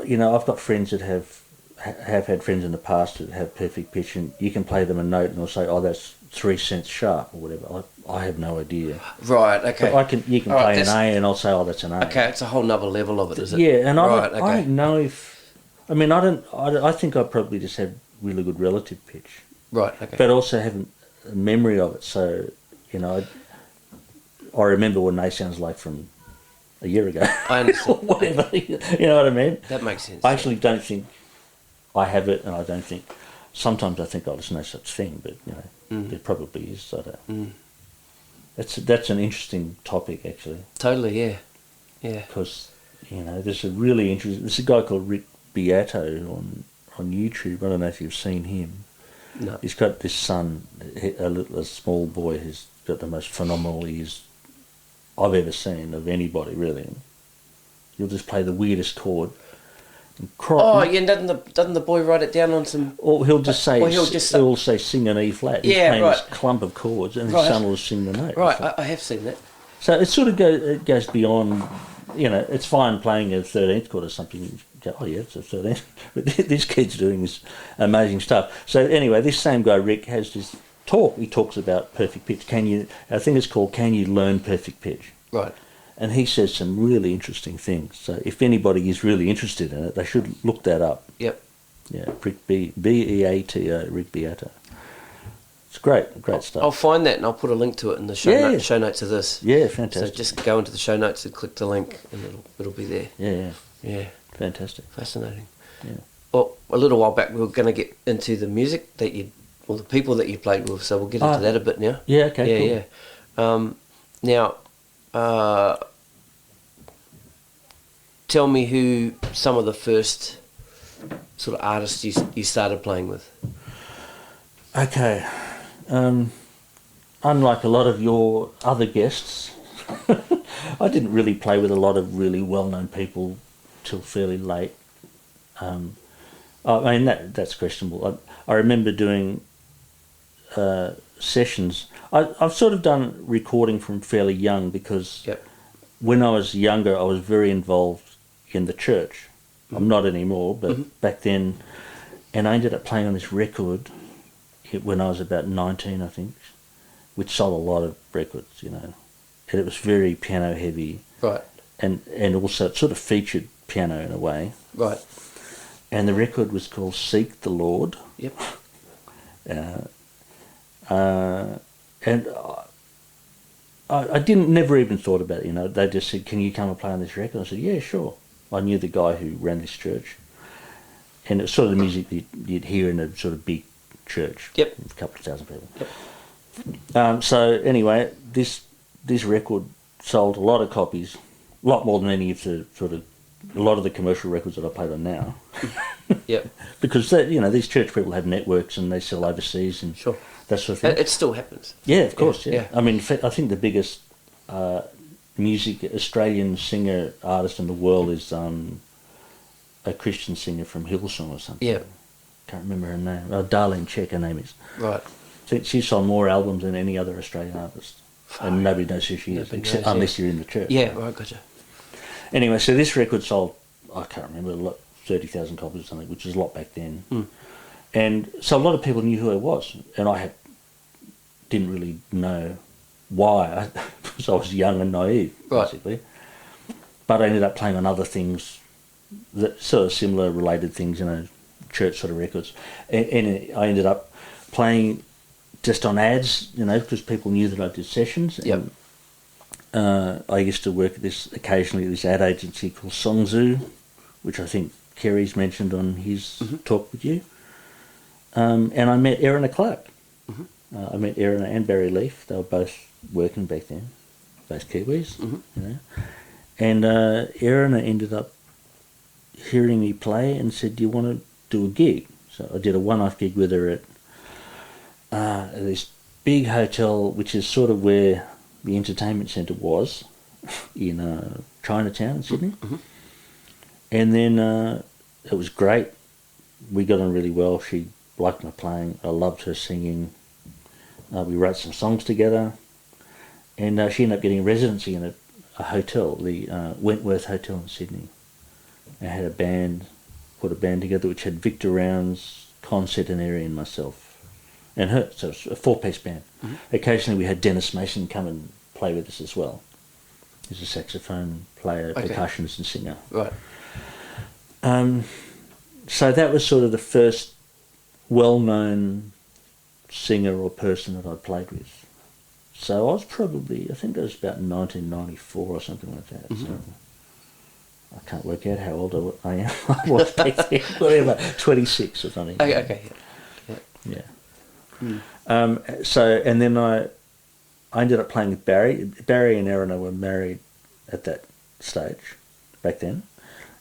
you know, I've got friends that have had friends in the past that have perfect pitch, and you can play them a note and they'll say, oh, that's 3 cents sharp or whatever. I have no idea. Right, okay. But you can play an A and I'll say, oh, that's an A. Okay, it's a whole nother level of it, is it? Yeah, and I okay. don't know if... I mean, I think I probably just have really good relative pitch. Right, okay. But also have a memory of it, so, you know, I remember what an A sounds like from a year ago. I understand. Whatever, you know what I mean? That makes sense. I actually don't think I have it, and I don't think... Sometimes I think, oh, there's no such thing, but, you know, there probably is. I don't... That's an interesting topic, actually. Totally, yeah. Yeah. Because, you know, there's a really interesting... There's a guy called Rick Beato on YouTube. I don't know if you've seen him. No. He's got this son, a small boy, who's got the most phenomenal ears I've ever seen of anybody, really. He'll just play the weirdest chord. Oh, yeah, doesn't the boy write it down on some... Or he'll just say, he'll say sing an E flat. He's playing this clump of chords, and his son will sing the note. Right, I have seen that. So it sort of goes beyond, you know, it's fine playing a 13th chord or something. You go, oh yeah, it's a 13th. But this kid's doing this amazing stuff. So anyway, this same guy, Rick, has this talk. He talks about perfect pitch. I think it's called Can You Learn Perfect Pitch? Right. And he says some really interesting things. So if anybody is really interested in it, they should look that up. Yep. Yeah, Rick Beato, Rick Beato. It's great stuff. I'll find that and I'll put a link to it in the show notes of this. Yeah, fantastic. So just go into the show notes and click the link and it'll be there. Yeah. Fantastic. Fascinating. Yeah. Well, a little while back we were going to get into the music that the people that you played with, so we'll get into that a bit now. Yeah, okay, cool. Now, tell me who some of the first sort of artists you started playing with. Okay. Unlike a lot of your other guests, I didn't really play with a lot of really well-known people till fairly late. I mean, that's questionable. I remember doing sessions. I've sort of done recording from fairly young because when I was younger, I was very involved in the church. I'm not anymore, but back then, and I ended up playing on this record when I was about 19, I think, which sold a lot of records, you know. And it was very piano heavy. Right. And also it sort of featured piano in a way. Right. And the record was called Seek the Lord. Yep. And I never even thought about it, you know. They just said, can you come and play on this record? I said, yeah, sure. I knew the guy who ran this church. And it's sort of the music that you'd hear in a sort of big church. Yep. A couple of thousand people. Yep. So anyway, this record sold a lot of copies, a lot more than any of the a lot of the commercial records that I played on now. Yep. Because these church people have networks and they sell overseas and that sort of thing. It still happens. Yeah, of course. Yeah. I mean, I think the biggest Australian singer artist in the world is a Christian singer from Hillsong or something. Yeah. Can't remember her name. Darlene Check, her name is. Right. She sold more albums than any other Australian artist. And nobody knows who she is, unless you're in the church. Yeah, right, gotcha. Anyway, so this record sold I can't remember, 30,000 copies or something, which is a lot back then. And so a lot of people knew who I was, and I didn't really know why, because I was young and naive, basically. But I ended up playing on other things, that sort of similar related things, church sort of records. And I ended up playing just on ads, because people knew that I did sessions. Yep. And I used to work occasionally at this ad agency called Songzoo, which I think Kerry's mentioned on his talk with you. And I met Erina Clark. I met Erina and Barry Leaf. They were both working back then, both Kiwis, And Erina ended up hearing me play and said, "Do you want to do a gig?" So I did a one-off gig with her at this big hotel, which is sort of where the entertainment centre was, in Chinatown in Sydney. And then it was great. We got on really well. She liked my playing. I loved her singing. We wrote some songs together. And she ended up getting a residency in a hotel, the Wentworth Hotel in Sydney. I had a band, put a band together which had Victor Rounds, Concertinary and myself and her. So it was a four-piece band. Occasionally we had Dennis Mason come and play with us as well. He's a saxophone player, percussionist and singer. Right. So that was sort of the first well-known singer or person that I played with. So I was probably, I think it was about 1994 or something like that. So I can't work out how old I am. I was back then, whatever, 26 or something. Okay. So, and then I ended up playing with Barry. Barry and Erina were married at that stage back then.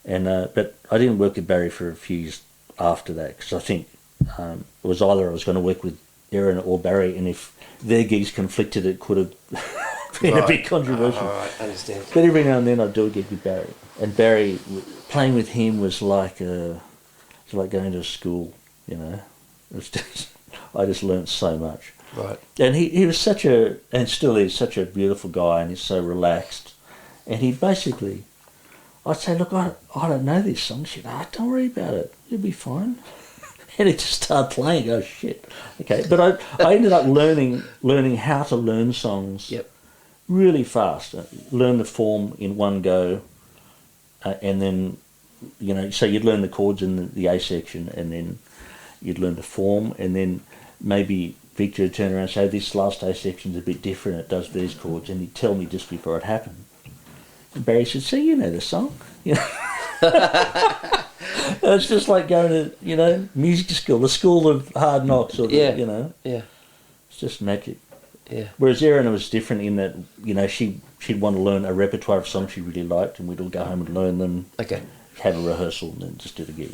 And but I didn't work with Barry for a few years after that, because I think it was either I was going to work with Erina or Barry, and if their gigs conflicted, it could have been a bit controversial. I understand. But every now and then I'd do a gig with Barry. And Barry, playing with him was like going to school, It was just, I just learnt so much. Right. And he was and still is such a beautiful guy, and he's so relaxed. And he basically, I'd say, "Look, I don't know this song." She'd, "Don't worry about it. You'll be fine." And he'd just start playing. Oh shit! Okay, but I ended up learning how to learn songs. Yep. Really fast. Learn the form in one go, and then so you'd learn the chords in the A section, and then you'd learn the form, and then maybe Victor would turn around and say, "This last A section's a bit different. It does these chords," and he'd tell me just before it happened. And Barry said, "See, you know the song." It's just like going to, music school, the school of hard knocks, or Yeah. It's just magic. Yeah. Whereas Erina was different in that, she'd want to learn a repertoire of songs she really liked, and we'd all go home and learn them. Okay. Have a rehearsal and then just do the gig.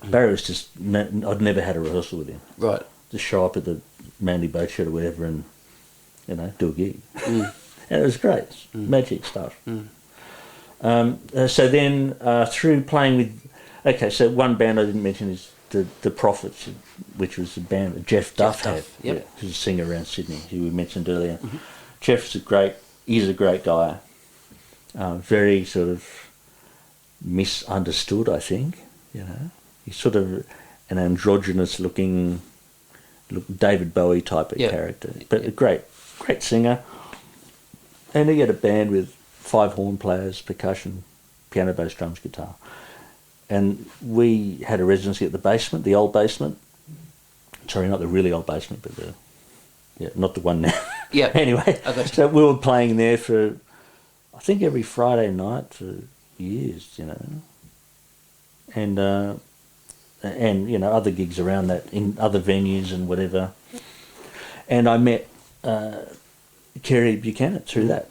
Barry was just, I'd never had a rehearsal with him. Right. Just show up at the Manly Boat Shed or whatever and, do a gig. And it was great. It's magic stuff. So then through playing with, so one band I didn't mention is the Prophets, which was a band that Jeff Duff had, who's a singer around Sydney, who we mentioned earlier. Jeff's he's a great guy, very sort of misunderstood, I think. He's sort of an androgynous looking David Bowie type of character, but a great singer. And he had a band with 5 horn players, percussion, piano, bass, drums, guitar. And we had a residency at the basement, the old basement. Sorry, not the really old basement, but not the one now. Yeah. Anyway, so we were playing there for, I think, every Friday night for years, And other gigs around that in other venues and whatever. And I met Kerry Buchanan through that,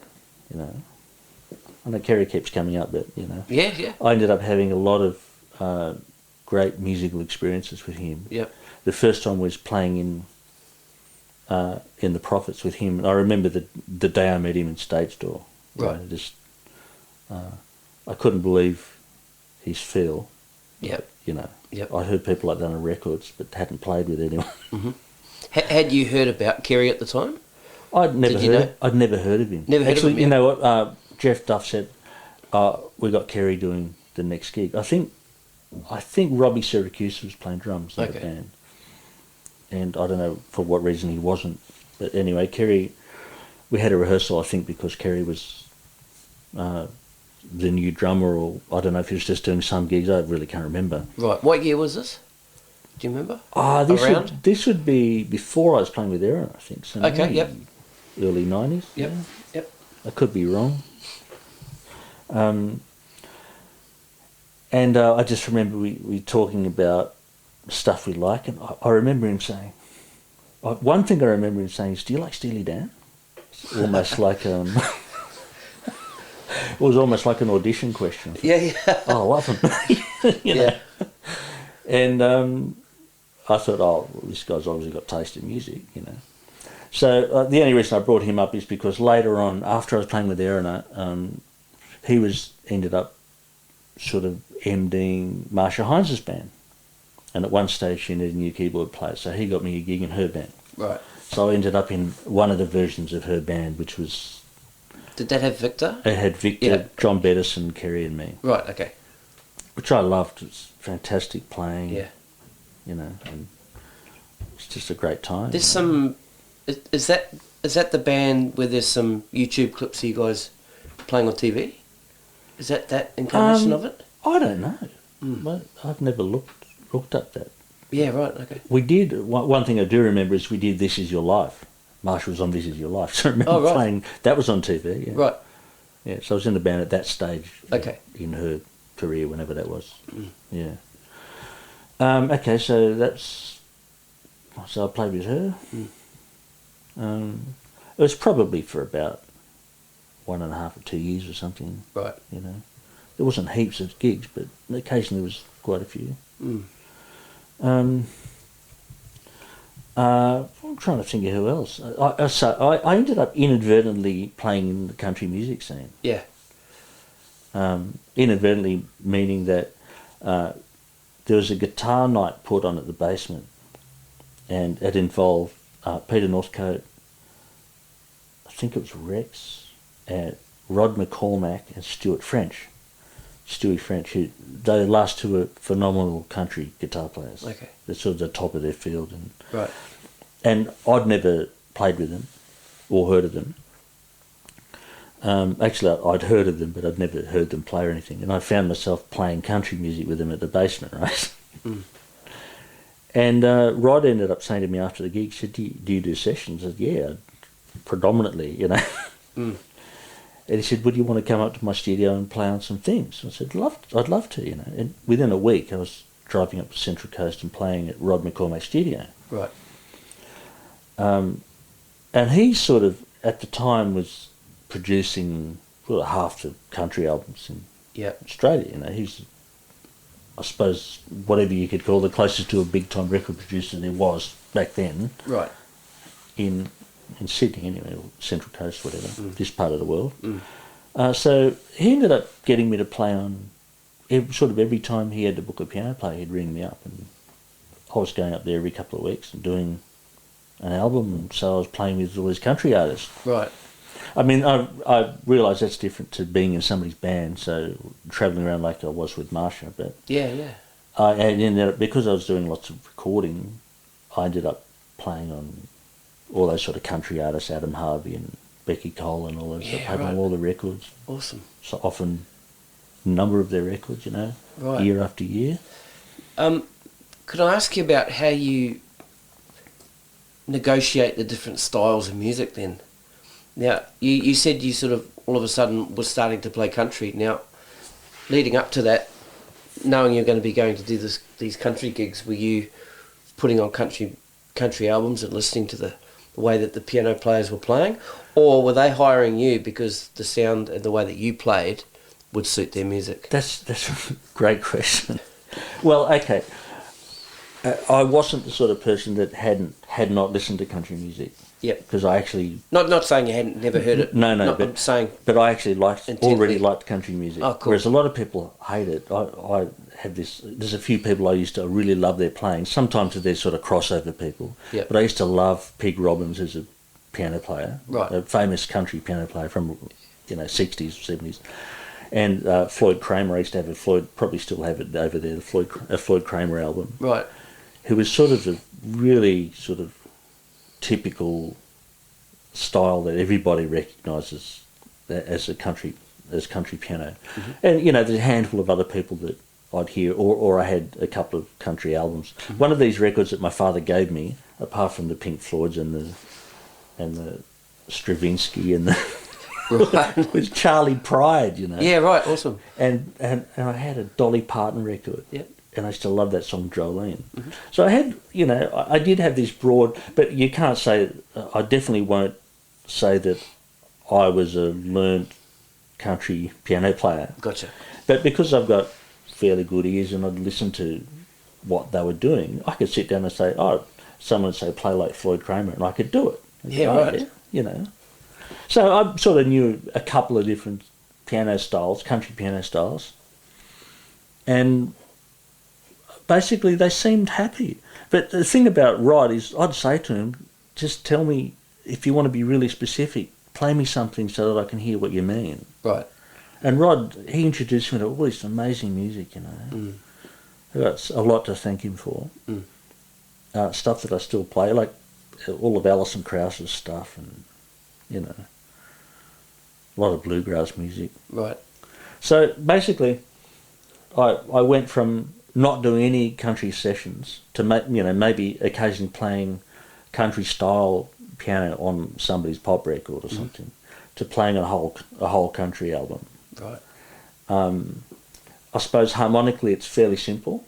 I know Kerry keeps coming up, but, Yeah. I ended up having a lot of great musical experiences with him. Yep. The first time was playing in the Prophets with him. And I remember the day I met him in Stage Door. Right. I couldn't believe his feel. Yep. Yep. I heard people like that on records, but hadn't played with anyone. Had you heard about Kerry at the time? I'd never heard of him. Never heard Actually, of him? You know what? Jeff Duff said, we got Kerry doing the next gig. I think Robbie Syracuse was playing drums in the band, and I don't know for what reason he wasn't. But anyway, Kerry, we had a rehearsal, I think, because Kerry was the new drummer, or I don't know if he was just doing some gigs. I really can't remember. Right. What year was this? Do you remember? This would be before I was playing with Aaron, I think. So early 90s. Yep. Yeah. Yep. I could be wrong. And I just remember we talking about stuff we like, and I remember him saying, one thing I remember him saying is, "Do you like Steely Dan?" It's almost like it was almost like an audition question. Yeah. Oh, I love him. you know? And I thought, well, this guy's obviously got taste in music, you know. So the only reason I brought him up is because later on, after I was playing with Aaron, he ended up sort of MDing Marsha Hines' band. And at one stage she needed a new keyboard player, so he got me a gig in her band. Right. So I ended up in one of the versions of her band, which was... Did that have Victor? It had Victor, John Bettison, Kerry and me. Right, okay. Which I loved. It was fantastic playing. Yeah. You know, and it's just a great time. There's some... Is that the band where there's some YouTube clips of you guys playing on TV? Is that incarnation of it? I don't know. But I've never looked up that. Yeah, right, okay. We did, one thing I do remember is we did This Is Your Life. Marsha was on This Is Your Life. So I remember playing, that was on TV, yeah. Right. Yeah, so I was in the band at that stage in her career, whenever that was. Yeah. Okay, so I played with her. It was probably for about 1.5 or 2 years or something. Right. You know, there wasn't heaps of gigs, but occasionally there was quite a few. I'm trying to think of who else. I ended up inadvertently playing in the country music scene. Yeah. Inadvertently meaning that there was a guitar night put on at the basement, and it involved Peter Northcote, I think it was Rex, and Rod McCormack and Stewie French, who the last two were phenomenal country guitar players. Okay. They're sort of the top of their field. Right. And I'd never played with them or heard of them. Actually, I'd heard of them, but I'd never heard them play or anything. And I found myself playing country music with them at the basement, right? And Rod ended up saying to me after the gig, he said, do you do sessions? I said, yeah, predominantly, you know. And he said, would you want to come up to my studio and play on some things? I said, I'd love to, you know. And within a week, I was driving up the Central Coast and playing at Rod McCormack's studio. Right. And he sort of, at the time, was producing half the country albums in Australia. You know, he's, I suppose, whatever you could call the closest to a big-time record producer there was back then. Right. In Sydney, anyway, or Central Coast, whatever, this part of the world. So he ended up getting me to play on, sort of every time he had to book a piano player, he'd ring me up, and I was going up there every couple of weeks and doing an album, and so I was playing with all these country artists. Right. I mean, I realise that's different to being in somebody's band, so travelling around like I was with Marsha, but... I ended up, because I was doing lots of recording, I ended up playing on all those sort of country artists, Adam Harvey and Becky Cole and all those. I played on all the records. Awesome. So often, a number of their records, you know, year after year. Could I ask you about how you negotiate the different styles of music then? Now, you said you sort of all of a sudden was starting to play country. Now, leading up to that, knowing you're going to be going to do these country gigs, were you putting on country albums and listening to the way that the piano players were playing, or were they hiring you because the sound and the way that you played would suit their music? That's a great question. Well, okay, I wasn't the sort of person that had not listened to country music. Yeah, because I actually not saying you hadn't never heard it. No, but I'm saying, but I actually already liked country music. Oh, cool. Whereas a lot of people hate it. I have this. There's a few people I used to really love their playing. Sometimes they're sort of crossover people. Yeah. But I used to love Pig Robbins as a piano player, right? A famous country piano player from 60s, 70s, And Floyd Kramer, I used to have probably still have it over there, a Floyd Kramer album. Right. Who was sort of a really sort of typical style that everybody recognises as country piano. Mm-hmm. And, there's a handful of other people that I'd hear, or I had a couple of country albums. Mm-hmm. One of these records that my father gave me, apart from the Pink Floyds and the Stravinsky and the right. was Charlie Pride, Yeah, right, awesome. And I had a Dolly Parton record. Yeah. And I still love that song, Jolene. Mm-hmm. So I had, I did have this broad, but you can't say, I definitely won't say that I was a learned country piano player. Gotcha. But because I've got fairly good ears and I'd listen to what they were doing, I could sit down and say, someone would say, play like Floyd Kramer, and I could do it. Yeah, right. Yeah, So I sort of knew a couple of different piano styles, country piano styles. And basically they seemed happy. But the thing about Rod is I'd say to him, just tell me, if you want to be really specific, play me something so that I can hear what you mean. Right. And Rod, he introduced me to all this amazing music, Mm. I've got a lot to thank him for. Mm. Stuff that I still play, like all of Alison Krauss's stuff and, a lot of bluegrass music. Right. So basically, I went from not doing any country sessions to maybe occasionally playing country style piano on somebody's pop record or something, to playing a whole country album. Right. I suppose harmonically it's fairly simple,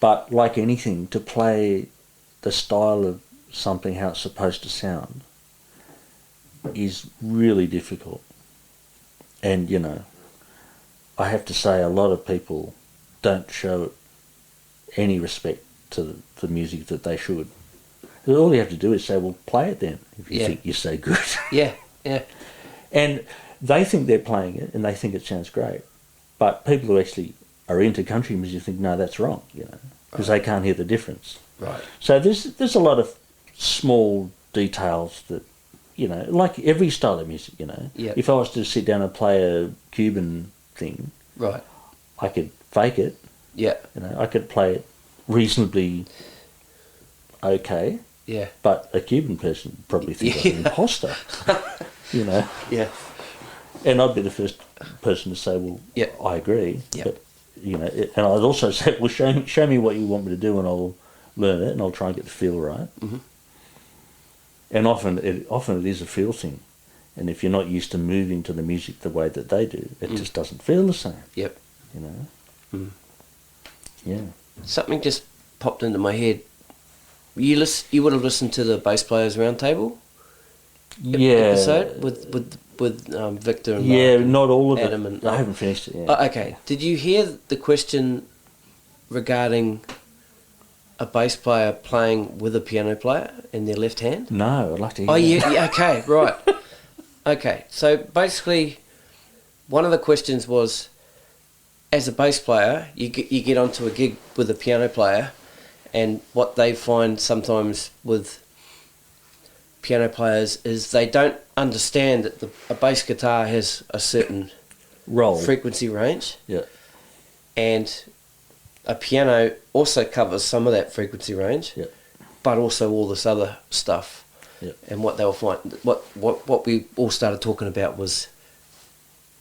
but like anything, to play the style of something how it's supposed to sound is really difficult. And I have to say a lot of people don't show any respect to the music that they should. All you have to do is say, well, play it then, if you think you're so good. Yeah, yeah. And they think they're playing it, and they think it sounds great. But people who actually are into country music think, no, that's wrong, because they can't hear the difference. Right. So there's a lot of small details that, like every style of music, Yep. If I was to sit down and play a Cuban thing, right, I could fake it. Yeah. I could play it reasonably okay. Yeah. But a Cuban person would probably think I'm an imposter. Yeah. And I'd be the first person to say, well, I agree. Yeah. But, and I'd also say, well, show me what you want me to do and I'll learn it and I'll try and get the feel right. Mm-hmm. And often it is a feel thing. And if you're not used to moving to the music the way that they do, it just doesn't feel the same. Yep. Mm. Yeah. Something just popped into my head. You would have listened to the Bass Players Roundtable episode with Victor and Mark not all of Adam it. and I haven't finished it yet. Okay. Did you hear the question regarding a bass player playing with a piano player in their left hand? No, I'd like to hear that. Yeah, okay, right. Okay, so basically one of the questions was, as a bass player, you get onto a gig with a piano player, and what they find sometimes with piano players is they don't understand that a bass guitar has a certain frequency range. Yeah. And a piano also covers some of that frequency range, but also all this other stuff. Yeah. And what they'll find, what we all started talking about was,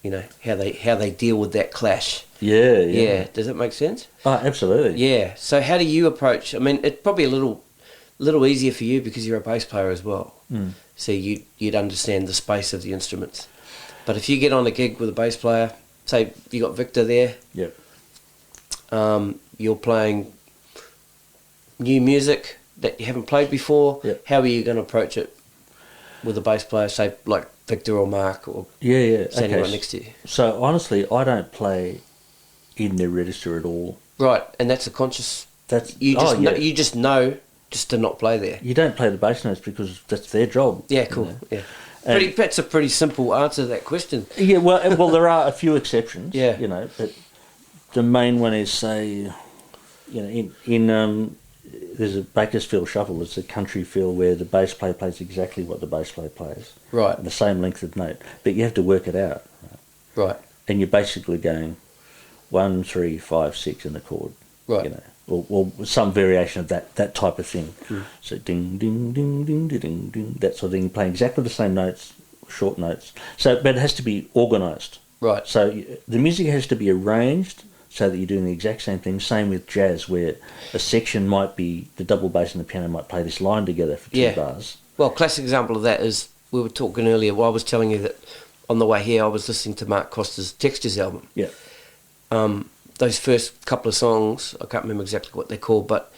how they deal with that clash. Yeah. Does that make sense? Oh, absolutely. Yeah. So how do you approach? I mean, it's probably a little easier for you because you're a bass player as well. Mm. So you'd understand the space of the instruments. But if you get on a gig with a bass player, say you got Victor there. Yep. You're playing new music that you haven't played before. Yep. How are you going to approach it with a bass player, say like Victor or Mark or standing right next to you? So honestly, I don't play in their register at all. Right, and that's a conscious. You just know just to not play there. You don't play the bass notes because that's their job. Yeah, cool. Yeah. That's a pretty simple answer to that question. Yeah, well, there are a few exceptions. Yeah. But the main one is, say, in there's a Bakersfield Shuffle. It's a country feel where the bass player plays exactly what the bass player plays. Right. The same length of note, but you have to work it out. Right. and you're basically going 1, 3, 5, 6 in the chord, Right. you know, or some variation of that type of thing. So ding, ding, ding, ding, ding, ding, ding, that sort of thing. You're playing exactly the same notes, short notes. So, but it has to be organised. Right. So the music has to be arranged so that you're doing the exact same thing. Same with jazz, where a section might be, the double bass and the piano might play this line together for 2 bars. Well, classic example of that is, we were talking earlier, I was telling you that on the way here I was listening to Mark Costa's Textures album. Yeah. Those first couple of songs, I can't remember exactly what they're called, but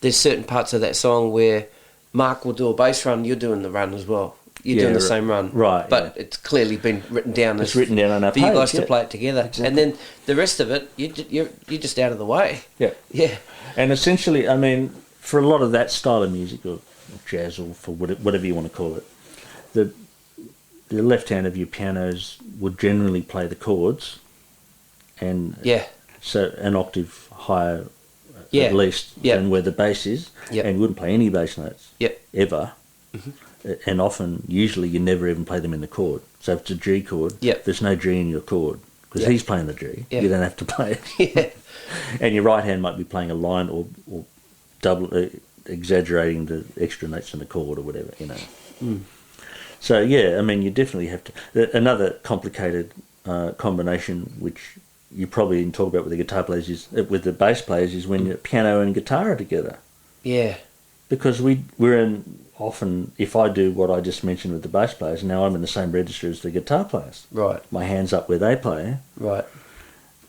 there's certain parts of that song where Mark will do a bass run, you're doing the run as well. You're doing the same run. Right. But it's clearly been written down. It's written down on a for page, you guys to play it together. Exactly. And then the rest of it, you're just out of the way. Yeah. Yeah. And essentially, I mean, for a lot of that style of music, or jazz, or for whatever you want to call it, the left hand of your pianos would generally play the chords, and so an octave higher at least than where the bass is, and you wouldn't play any bass notes ever. And often, usually, you never even play them in the chord. So if it's a G chord, there's no G in your chord because he's playing the G. You don't have to play it. And your right hand might be playing a line or double exaggerating the extra notes in the chord or whatever, you know. So I mean, you definitely have to. Another complicated combination, which you probably didn't talk about with the guitar players, is with the bass players, is when your piano and guitar are together. Yeah. Because we're in. Often, if I do what I just mentioned with the bass players, now I'm in the same register as the guitar players. Right. My hand's up where they play. Right.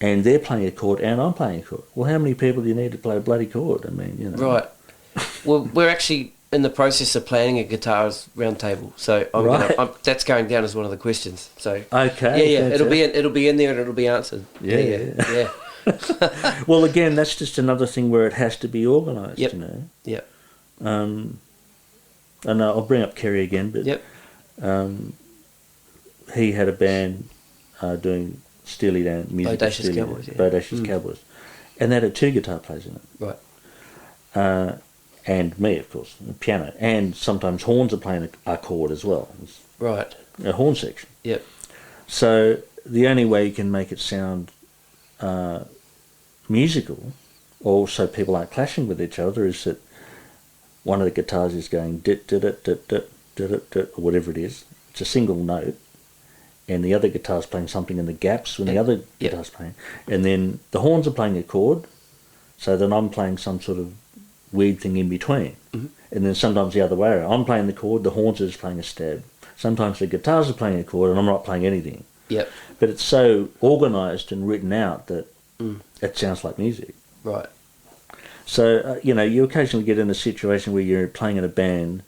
And they're playing a chord and I'm playing a chord. Well, how many people do you need to play a bloody chord? I mean, you know. Right. Well, we're actually in the process of planning a guitars round table, so that's going down as one of the questions. So okay. Yeah. It'll be in there and it'll be answered. Yeah. Well, again, that's just another thing where it has to be organised. You know. Yep. And I'll bring up Kerry again, but he had a band doing Steely Dan music. Bodacious Cowboys. Bodacious Cowboys. And they had 2 guitar players in it. Right. And me, of course, piano. And sometimes horns are playing a chord as well. Right. A horn section. Yep. So the only way you can make it sound musical, or so people aren't clashing with each other, is that one of the guitars is going dit dit dit dit dit dit dit, or whatever it is. It's a single note, and the other guitar's playing something in the gaps when the other guitar's playing, and then the horns are playing a chord, so then I'm playing some sort of weird thing in between, and then sometimes the other way around. I'm playing the chord, the horns are just playing a stab. Sometimes the guitars are playing a chord, and I'm not playing anything. Yep. But it's so organised and written out that it sounds like music. Right. So, you occasionally get in a situation where you're playing in a band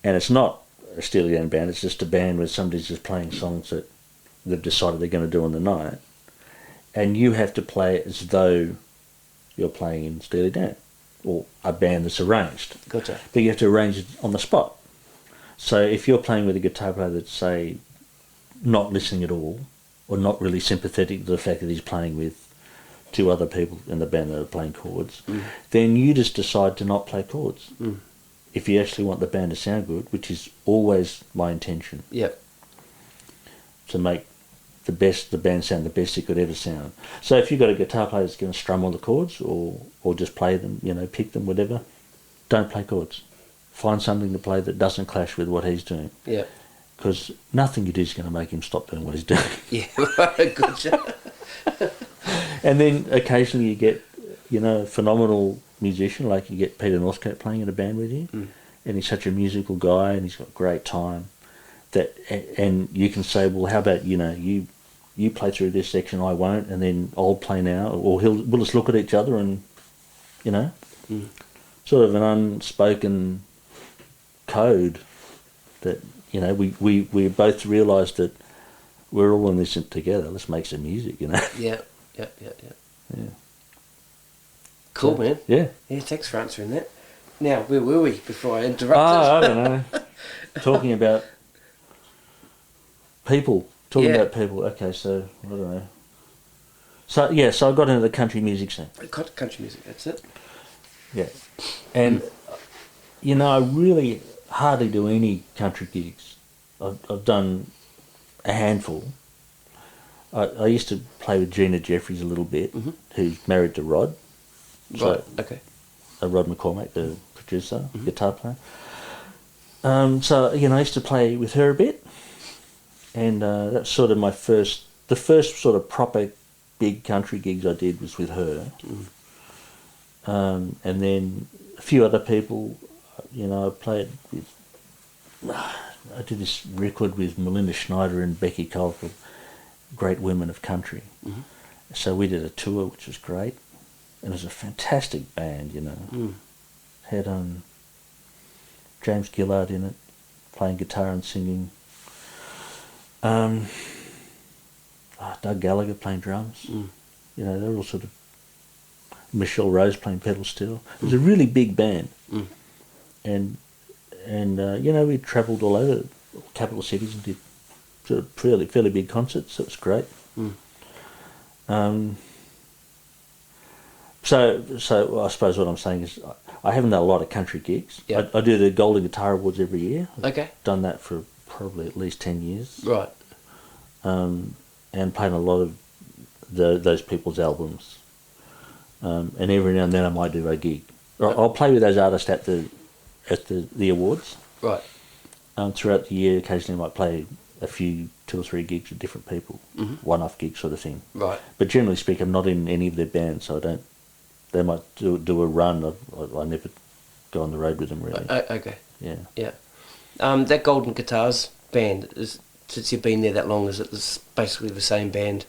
and it's not a Steely Dan band, it's just a band where somebody's just playing songs that they've decided they're going to do on the night, and you have to play it as though you're playing in Steely Dan, or a band that's arranged. Gotcha. But you have to arrange it on the spot. So if you're playing with a guitar player that's, say, not listening at all, or not really sympathetic to the fact that he's playing with 2 other people in the band that are playing chords, then you just decide to not play chords. If you actually want the band to sound good, which is always my intention. Yep. To make the band sound the best it could ever sound. So if you've got a guitar player that's going to strum all the chords, or just play them, pick them, whatever, don't play chords. Find something to play that doesn't clash with what he's doing. Yeah. Because nothing you do is going to make him stop doing what he's doing. Yeah, right, gotcha. And then occasionally you get, a phenomenal musician, like you get Peter Northcote playing in a band with you, and he's such a musical guy and he's got great time. And you can say, well, how about, you play through this section, I won't, and then I'll play now, or we'll just look at each other and, sort of an unspoken code that, we both realise that we're all in this together. Let's make some music, Yeah. Cool, man. Yeah. Yeah, thanks for answering that. Now, where were we before I interrupted? I don't know. Talking about people. Okay, so, I don't know. So I got into the country music scene. Country music, that's it. Yeah. And, I really hardly do any country gigs. I've done a handful. I used to play with Gina Jeffries a little bit, who's married to Rod. Right, okay. Rod McCormack, the producer, guitar player. So, I used to play with her a bit, and that's sort of the first sort of proper big country gigs I did was with her. And then a few other people, I played with, I did this record with Melinda Schneider and Becky Cole called Great Women of Country. So we did a tour, which was great. And it was a fantastic band, Had James Gillard in it, playing guitar and singing. Doug Gallagher playing drums. They're all sort of... Michelle Rose playing pedal steel. It was a really big band. And we travelled all over capital cities and did sort of fairly big concerts. So it was great. So I suppose what I'm saying is I haven't done a lot of country gigs. Yep. I do the Golden Guitar Awards every year. Okay. I've done that for probably at least 10 years. Right. And played a lot of those people's albums. And every now and then I might do a gig. I'll play with those artists at the awards. Right. Throughout the year, occasionally I might play a few 2 or 3 gigs with different people, one-off gig sort of thing. Right. But generally speaking, I'm not in any of their bands, so I don't. They might do a run. I never go on the road with them really. Okay. Yeah. Yeah. That Golden Guitars band since you've been there that long, is it basically the same band?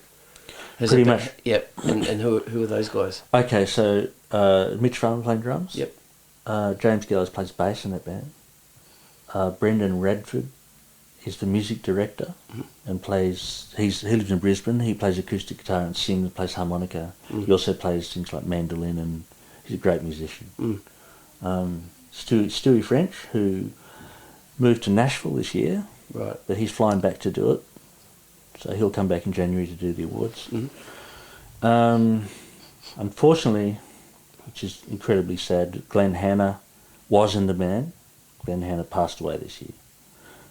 Pretty much. Yep. And who are those guys? Okay, so Mitch Farmer playing drums. Yep. James Gillows plays bass in that band. Brendan Radford is the music director and plays. He lives in Brisbane. He plays acoustic guitar and sings, plays harmonica. He also plays things like mandolin, and he's a great musician. Stewie French, who moved to Nashville this year, right? But he's flying back to do it, so he'll come back in January to do the awards. Unfortunately, which is incredibly sad, Glenn Hanna was in the band. Glenn Hanna passed away this year.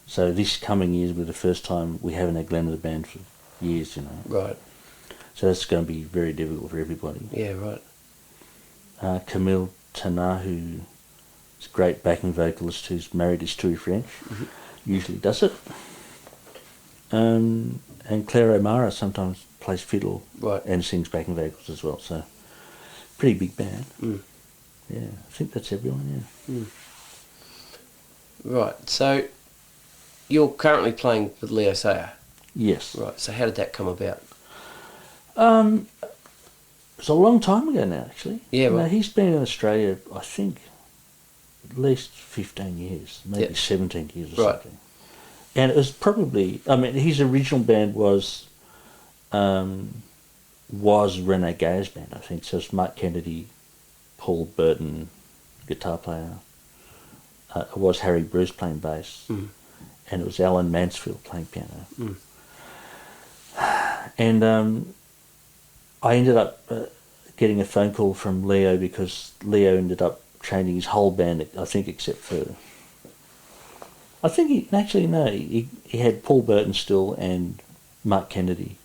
So this coming year will be the first time we haven't had Glenn in the band for years, Right. So that's going to be very difficult for everybody. Yeah, right. Camille Tannar, who is a great backing vocalist who's married to Stewie French, usually does it. And Claire O'Mara sometimes plays fiddle and sings backing vocals as well. So pretty big band. Yeah, I think that's everyone, yeah. Right, so you're currently playing with Leo Sayer? Yes. Right, so how did that come about? It's a long time ago now, actually. Yeah, right. He's been in Australia, I think, at least 15 years, maybe 17 years or something. And it was probably, his original band was Renee Gay's band, I think. So it's Mark Kennedy, Paul Burton, guitar player. It was Harry Bruce playing bass, and it was Alan Mansfield playing piano. And I ended up getting a phone call from Leo because Leo ended up changing his whole band, I think, except for... I think he had Paul Burton still and Mark Kennedy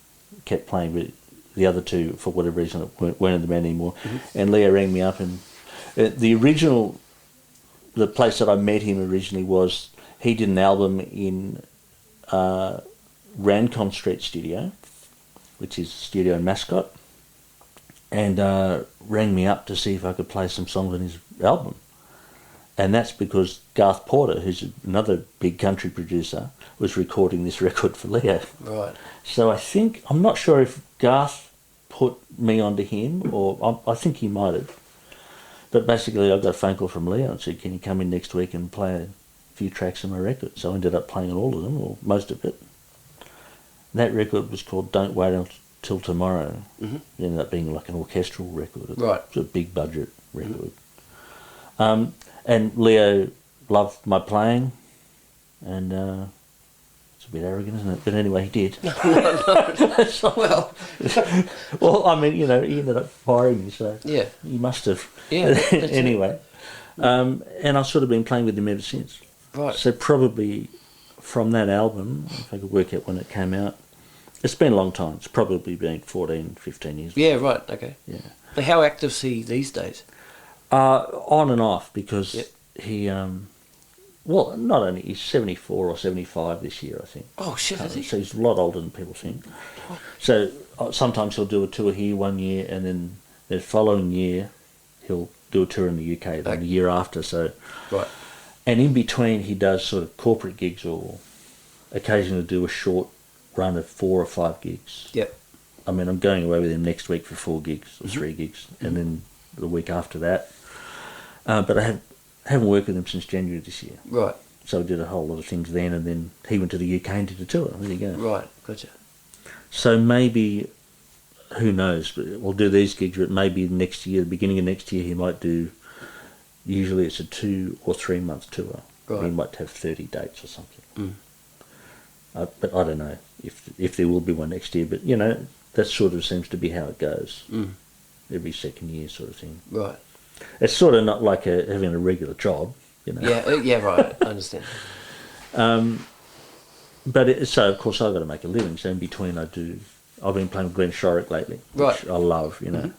kept playing, but the other two, for whatever reason, weren't in the band anymore. And Leo rang me up, and the place that I met him originally was, he did an album in Rancon Street Studio, which is a studio in Mascot, and rang me up to see if I could play some songs on his album. And that's because Garth Porter, who's another big country producer, was recording this record for Leo. Right. So I'm not sure if Garth put me onto him, or I think he might have. But basically I got a phone call from Leo and said, can you come in next week and play a few tracks on my record? So I ended up playing on all of them, or most of it. That record was called Don't Wait Until Tomorrow. It ended up being like an orchestral record. Right. It was a big budget record. And Leo loved my playing, and it's a bit arrogant, isn't it? But anyway, he did. No. Well, he ended up firing me, so yeah, he must have. Yeah. Anyway, and I've sort of been playing with him ever since. Right. So probably from that album, if I could work out when it came out, It's been a long time. It's probably been 14, 15 years. Yeah, right, okay. Yeah. But how active is he these days? On and off, because Yep. he, well, not only, he's 74 or 75 this year, I think. Oh, shit, is he? So he's a lot older than people think. So sometimes he'll do a tour here one year, and then the following year he'll do a tour in the UK, then the year after. So, Right. and in between he does sort of corporate gigs, or occasionally do a short run of 4 or 5 gigs. Yep. I mean, I'm going away with him next week for 4 gigs or 3 gigs, and then the week after that. But I haven't worked with him since January this year. Right. So I did a whole lot of things then, and then he went to the UK and did a tour. There you go. Right, gotcha. So maybe, who knows, but we'll do these gigs, but maybe next year, the beginning of next year, he might do, usually it's a 2 or 3 month tour. Right. He might have 30 dates or something. Mm. But I don't know if there will be one next year, but, you know, that sort of seems to be how it goes. Mm. Every second year sort of thing. Right. It's sort of not like having a regular job, you know. Yeah, right, I understand. But so of course I've got to make a living. So in between I've been playing with Glenn Shorrock lately, Right. which I love. You know,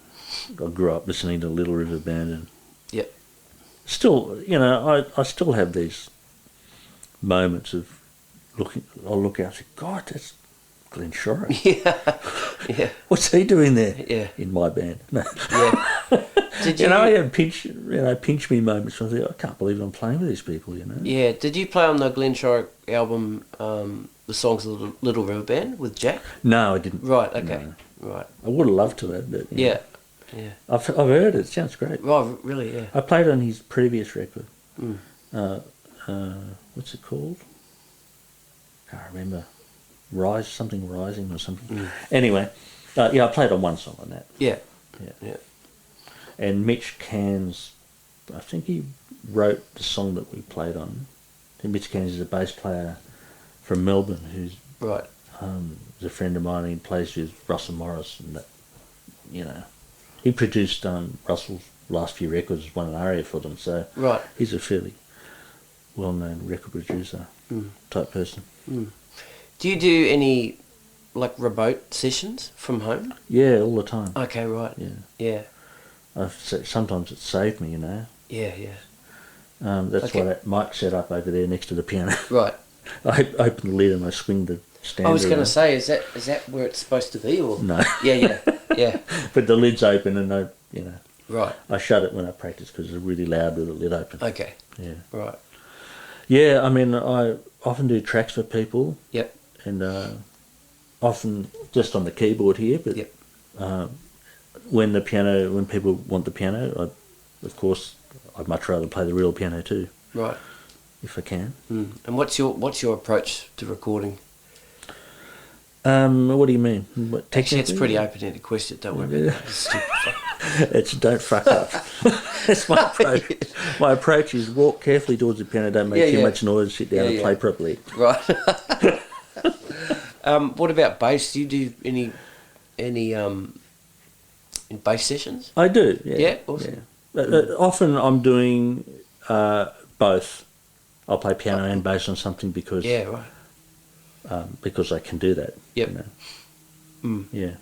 I grew up listening to Little River Band, and Yep. still, you know, I still have these moments of I'll look out and say, God, that's Glenn Shorrock. Yeah. What's he doing there? Yeah. In my band. No. Yeah. Did you? You know, I have pinch me moments where I think, I can't believe I'm playing with these people, you know. Yeah. Did you play on the Glenn Shorrock album, the songs of the Little River Band with Jack? No, I didn't. Right. Okay. No. Right. I would have loved to have, but you know, Yeah. I've heard it. It sounds great. Oh, really? Yeah. I played on his previous record. Mm. What's it called? Can't remember. Rising or something. Mm. Anyway, I played on one song on that. Yeah. Yeah. Yeah. And Mitch Cairns, I think he wrote the song that we played on. And Mitch Cairns is a bass player from Melbourne who's Right. is a friend of mine, and he plays with Russell Morris, and that, you know, he produced Russell's last few records, won an ARIA for them, so Right. he's a fairly well-known record producer type person. Mm. Do you do any like remote sessions from home? Yeah, all the time. Okay. Right. Yeah, Yeah. sometimes it's saved me, you know. Yeah. Yeah. That's Okay. why that mic's set up over there next to the piano. Right. I open the lid and I swing the stand. I was going to around. say, is that where it's supposed to be, or No. Yeah. But the lid's open, and Right. I shut it when I practice because it's really loud with the lid open. Okay. Yeah. Right. Yeah, I mean, I often do tracks for people, Yep. and often just on the keyboard here. But Yep. when people want the piano, of course, I'd much rather play the real piano too, Right. if I can. Mm. And what's your approach to recording? What do you mean? What, Actually, it's a technically? pretty open-ended question. Don't worry about it. It's stupid. It's don't fuck up. That's my approach. My approach is walk carefully towards the piano, don't make too much noise, sit down and play properly. Right. What about bass? Do you do any in bass sessions? I do, yeah. Yeah, awesome. Yeah. Often I'm doing both. I'll play piano and bass on something because I can do that. Yep. You know? Mm. Yeah.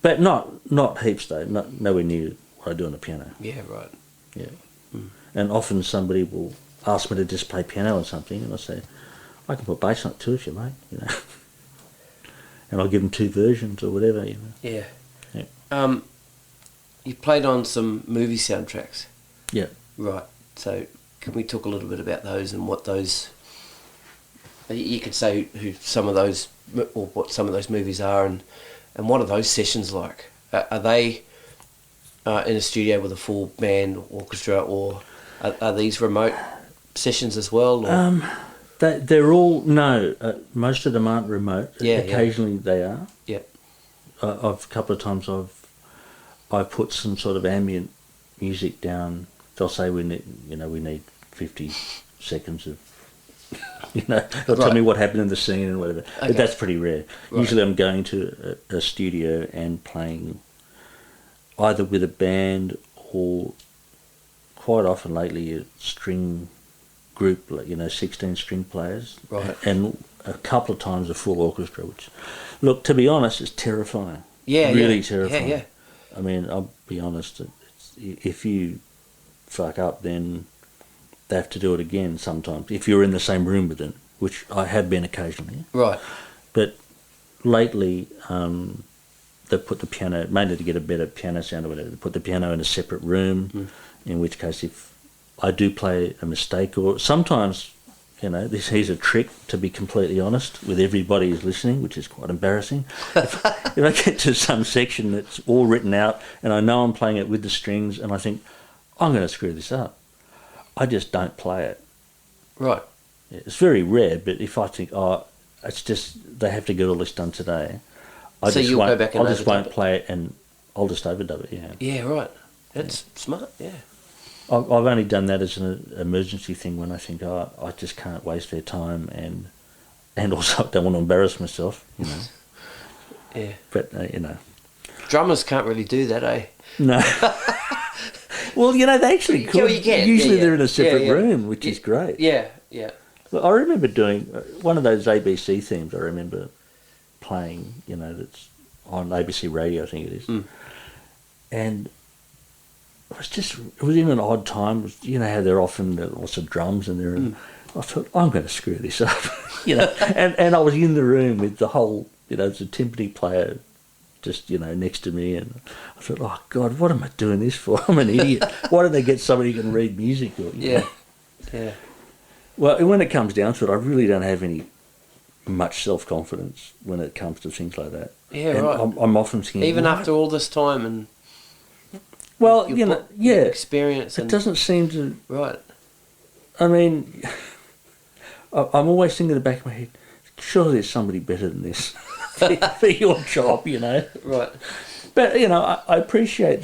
But not heaps though. Nowhere near what I do on the piano. Yeah, right. Yeah. Mm. And often somebody will ask me to just play piano or something, and I say, I can put bass on it too if you like, you know. And I'll give them 2 versions or whatever, you know. Yeah. Yeah. You played on some movie soundtracks. Yeah. Right. So can we talk a little bit about those and what those? You could say who some of those or what some of those movies are, and what are those sessions like? Are they in a studio with a full band orchestra, or are these remote sessions as well? Or? They're all most of them aren't remote. Yeah, Occasionally they are. Yeah. A couple of times I've put some sort of ambient music down. They'll say we need 50 seconds of, they'll tell me what happened in the scene and whatever. Okay. But that's pretty rare. Right. Usually I'm going to a studio and playing either with a band or quite often lately a string group, 16 string players, Right. and a couple of times a full orchestra. Which, look, to be honest, is terrifying. Yeah, really terrifying. Yeah. I mean, I'll be honest. If you fuck up, then they have to do it again sometimes. If you're in the same room with them, which I have been occasionally. Right. But lately, they put the piano, mainly to get a better piano sound or whatever, they put the piano in a separate room, in which case if I do play a mistake, or sometimes, here's a trick, to be completely honest, with everybody who's listening, which is quite embarrassing. If I get to some section that's all written out and I know I'm playing it with the strings and I think, I'm going to screw this up, I just don't play it. Right. It's very rare, but if I think, it's just, they have to get all this done today, I just won't play it, and I'll just overdub it, yeah. Yeah, right. That's smart, yeah. I've only done that as an emergency thing when I think, I just can't waste their time, and also I don't want to embarrass myself, Yeah. But, Drummers can't really do that, eh? No. Well, they actually could. You can. Usually they're in a separate room, which is great. Yeah. Well, I remember doing one of those ABC themes. I remember playing, that's on ABC Radio, I think it is. And it was in an odd time. How they're often lots of drums and there. I thought, I'm going to screw this up, and I was in the room with the whole, there's a timpani player just, next to me, and I thought, oh God, what am I doing this for? I'm an idiot. Why don't they get somebody who can read music? Or, Yeah. Well, when it comes down to it, I really don't have much self-confidence when it comes to things like that. Yeah, and right. I'm often thinking, even after all this time and experience, it doesn't seem to. Right. I mean, I'm always thinking in the back of my head, surely there's somebody better than this for your job, Right. But I appreciate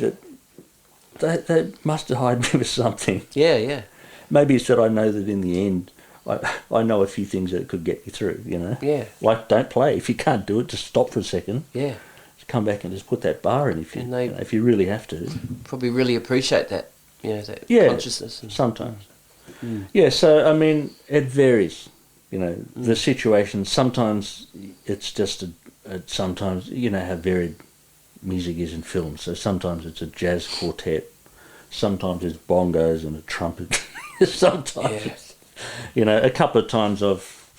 that they must have hired me with something. Yeah. Maybe it's that I know that in the end, I know a few things that could get you through, Yeah. Like, don't play. If you can't do it, just stop for a second. Yeah. Just come back and just put that bar in if you really have to. Probably really appreciate that, that consciousness. Sometimes. Yeah, so, I mean, it varies, the situation. Sometimes it's just, sometimes, how varied music is in films. So sometimes it's a jazz quartet. Sometimes it's bongos and a trumpet. Sometimes, a couple of times I've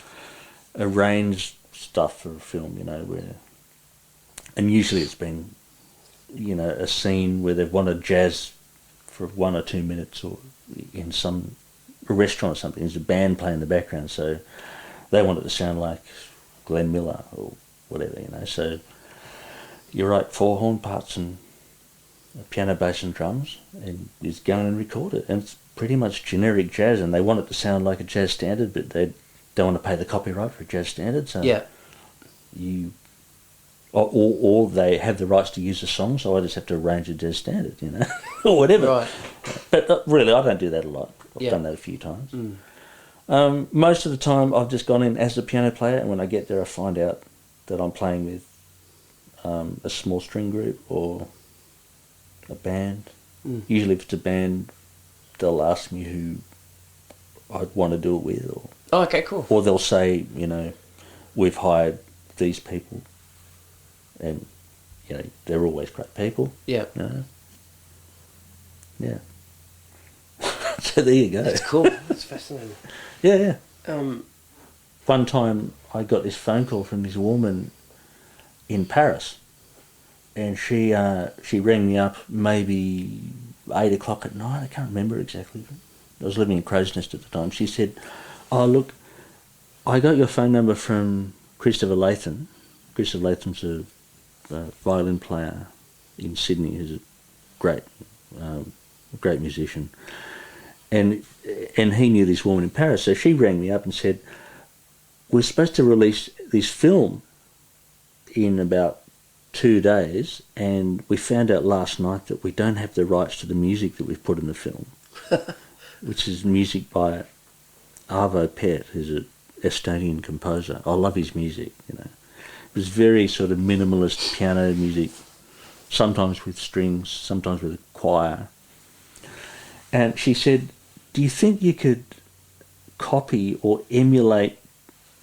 arranged stuff for a film, and usually it's been, a scene where they've wanted jazz for 1 or 2 minutes, or in a restaurant or something. There's a band playing in the background, so they want it to sound like Glenn Miller or whatever, So you write 4 horn parts and a piano, bass and drums, and just go and record it. And it's pretty much generic jazz, and they want it to sound like a jazz standard, but they don't want to pay the copyright for a jazz standard, so or they have the rights to use the song, so I just have to arrange a jazz standard, or whatever. Right. But really, I don't do that a lot. I've done that a few times. Most of the time, I've just gone in as a piano player, and when I get there, I find out that I'm playing with a small string group or a band. Usually if it's a band, they'll ask me who I'd want to do it with, okay, cool. Or they'll say, we've hired these people, and they're always great people. Yeah. Yeah. So there you go. That's cool. That's fascinating. Yeah. One time I got this phone call from this woman in Paris, and she rang me up maybe 8 o'clock at night. I can't remember exactly. I was living in Crow's Nest at the time. She said, "Oh, look, I got your phone number from Christopher Latham. Christopher Latham's a violin player in Sydney. He's a great musician. And he knew this woman in Paris. So she rang me up and said, we're supposed to release this film in about 2 days, and we found out last night that we don't have the rights to the music that we've put in the film, which is music by Arvo Pärt, who's an Estonian composer. I love his music, It was very sort of minimalist piano music, sometimes with strings, sometimes with a choir. And she said, do you think you could copy or emulate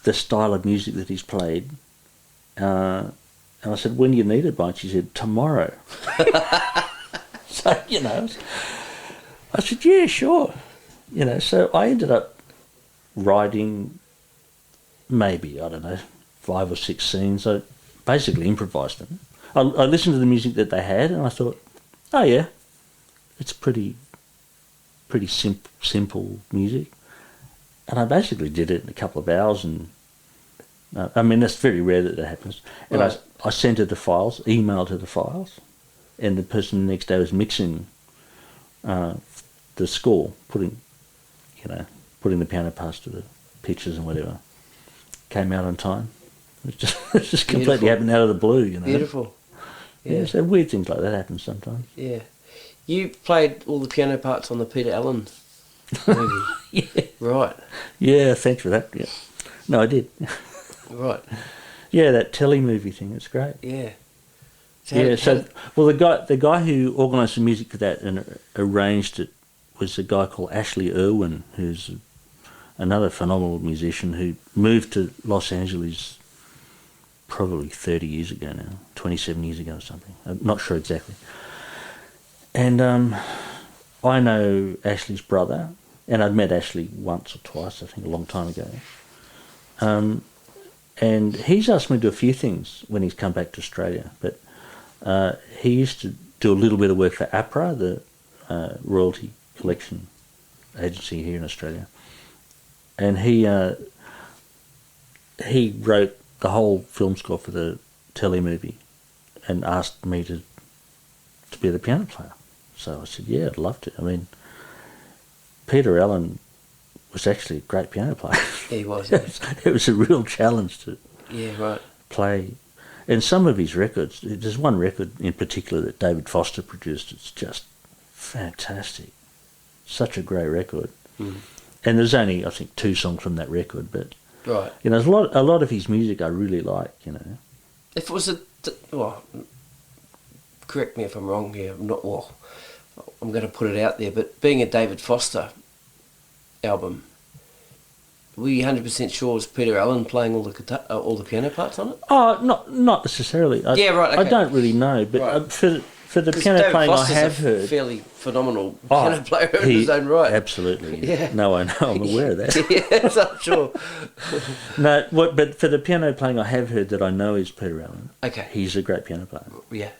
the style of music that he's played. And I said, when do you need it by? And she said, tomorrow. So, you know, I said, yeah, sure. You know, so I ended up writing maybe, I don't know, 5 or 6 scenes. I basically improvised them. I listened to the music that they had and I thought, oh yeah, it's pretty simple music. And I basically did it in a couple of hours, and I mean, that's very rare that happens. And right. I sent her the files, emailed her the files, and the person the next day was mixing the score, putting the piano parts to the pictures and whatever. Came out on time. It just completely happened out of the blue, you know. Beautiful. Yeah, so weird things like that happen sometimes. Yeah. You played all the piano parts on the Peter Allen movie. Yeah. Right. Yeah, thanks for that. Yeah. No, I did. Right. Yeah, that telly movie thing, it's great. Yeah. Well, the guy who organised the music for that and arranged it was a guy called Ashley Irwin, who's another phenomenal musician who moved to Los Angeles probably 30 years ago now, 27 years ago or something. I'm not sure exactly. And I know Ashley's brother, and I'd met Ashley once or twice, I think, a long time ago. And he's asked me to do a few things when he's come back to Australia, but he used to do a little bit of work for APRA, the royalty collection agency here in Australia. And he wrote the whole film score for the telly movie and asked me to be the piano player. So I said, yeah, I'd love to. I mean, Peter Allen was actually a great piano player. Yeah, he was. It was a real challenge to play. And some of his records, there's one record in particular that David Foster produced. It's just fantastic. Such a great record. Mm. And there's only, I think, 2 songs from that record, but right. You know, there's a lot of his music I really like. You know, if it was correct me if I'm wrong here. I'm going to put it out there, but being a David Foster album, were you 100% sure it was Peter Allen playing all the piano parts on it? Oh, not necessarily. Yeah, right. Okay. I don't really know, but for the piano David playing Foster's I have heard, fairly phenomenal piano player in his own right. Absolutely. Yeah. No, I know. I'm aware of that. Yes, I'm sure. No, but for the piano playing I have heard that I know is Peter Allen. Okay. He's a great piano player. Yeah.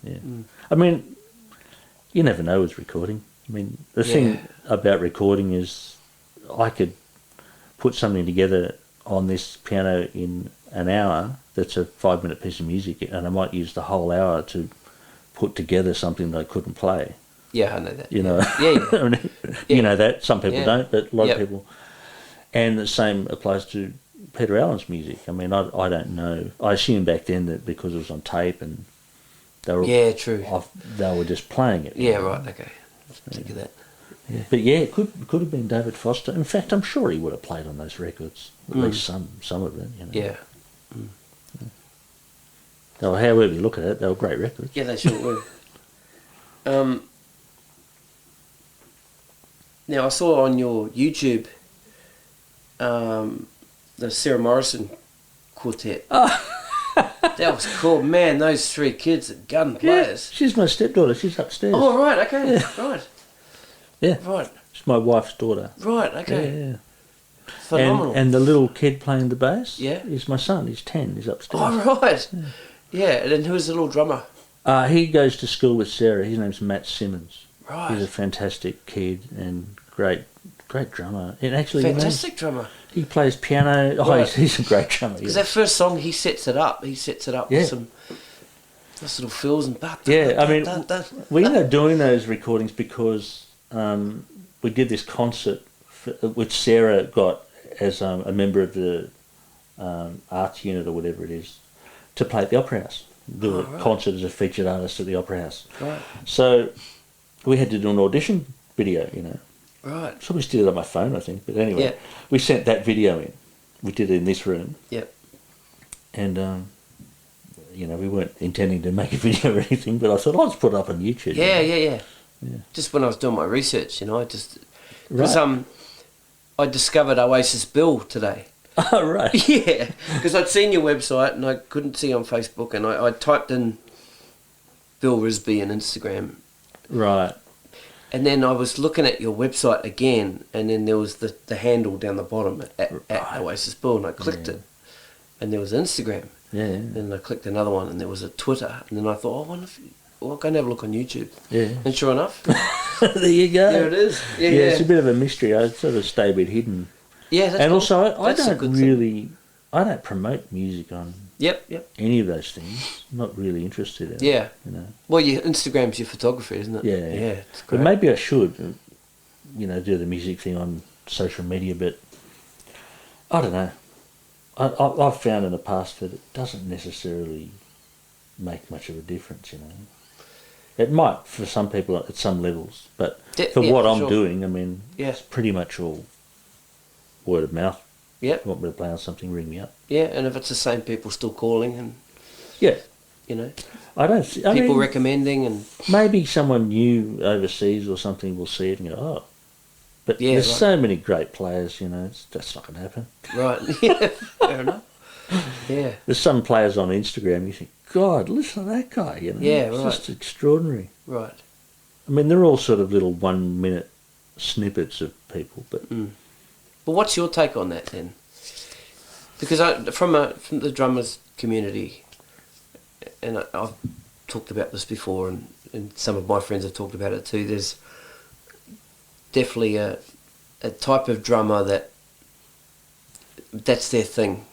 Mm. I mean, you never know with recording. I mean, the thing about recording is I could put something together on this piano in an hour that's a 5-minute piece of music, and I might use the whole hour to put together something that I couldn't play. Yeah, I know that. You know, Yeah. I mean, you know that. Some people don't, but a lot of people. And the same applies to Peter Allen's music. I mean, I don't know. I assume back then that because it was on tape and they were true. They were just playing it. Yeah, right. Okay, think of that. Yeah. But yeah, it could have been David Foster. In fact, I'm sure he would have played on those records, at least some of it. You know. Yeah. Or however you look at it, they were great records. Yeah, they sure were. Now, I saw on your YouTube the Sarah Morrison quartet. Oh. That was cool. Man, those 3 kids are gun players. Yeah, she's my stepdaughter. She's upstairs. Oh, right, okay. Yeah. Right. Yeah. Right. She's my wife's daughter. Right, okay. Yeah. Phenomenal. And the little kid playing the bass is my son. He's 10. He's upstairs. Oh, right. Yeah, and then who's the little drummer? He goes to school with Sarah. His name's Matt Simmons. Right. He's a fantastic kid and great drummer. And actually, fantastic drummer. He plays piano. Oh, right. he's a great drummer. Because that first song, he sets it up. With some nice little fills and... we ended up doing those recordings because we did this concert which Sarah got as a member of the arts unit or whatever it is to play at the Opera House. Do a concert as a featured artist at the Opera House. Right. So we had to do an audition video, you know. Right. Somebody still did it on my phone, I think. But anyway, we sent that video in. We did it in this room. Yep. And, you know, we weren't intending to make a video or anything, but I thought, I'll just put it up on YouTube. Yeah. Just when I was doing my research, you know, because I discovered Oasis Bill today. Oh, right. Yeah, because I'd seen your website and I couldn't see on Facebook, and I typed in Bill Risby on Instagram. Right. And then I was looking at your website again, and then there was the handle down the bottom at Oasis Bill, and I clicked it, and there was Instagram. Yeah. And I clicked another one, and there was a Twitter, and then I thought, I wonder if... I'll go and have a look on YouTube. Yeah. And sure enough... There you go. There it is. Yeah, it's a bit of a mystery. I sort of stay a bit hidden. Yeah, that's and cool. also, I That's a don't good really... thing. I don't promote music on Yep. any of those things. I'm not really interested in it. Yeah. You know. Well, your Instagram's your photography, isn't it? Yeah. Yeah, it's great. But maybe I should, do the music thing on social media, but I don't know. I've found in the past that it doesn't necessarily make much of a difference, It might for some people at some levels, but for what I'm doing, I mean, it's pretty much all word of mouth. Yeah. If you want me to play on something, ring me up. Yeah, and if it's the same people still calling and... Yeah. I don't see... People recommending and... Maybe someone new overseas or something will see it and go, oh. But there's so many great players, that's not going to happen. Right, yeah, fair enough. Yeah. There's some players on Instagram, you think, God, listen to that guy, Yeah, it's right. just extraordinary. Right. I mean, they're all sort of little 1 minute snippets of people, but... But what's your take on that then? Because from the drummers community, and I've talked about this before, and some of my friends have talked about it too, there's definitely a type of drummer that's their thing.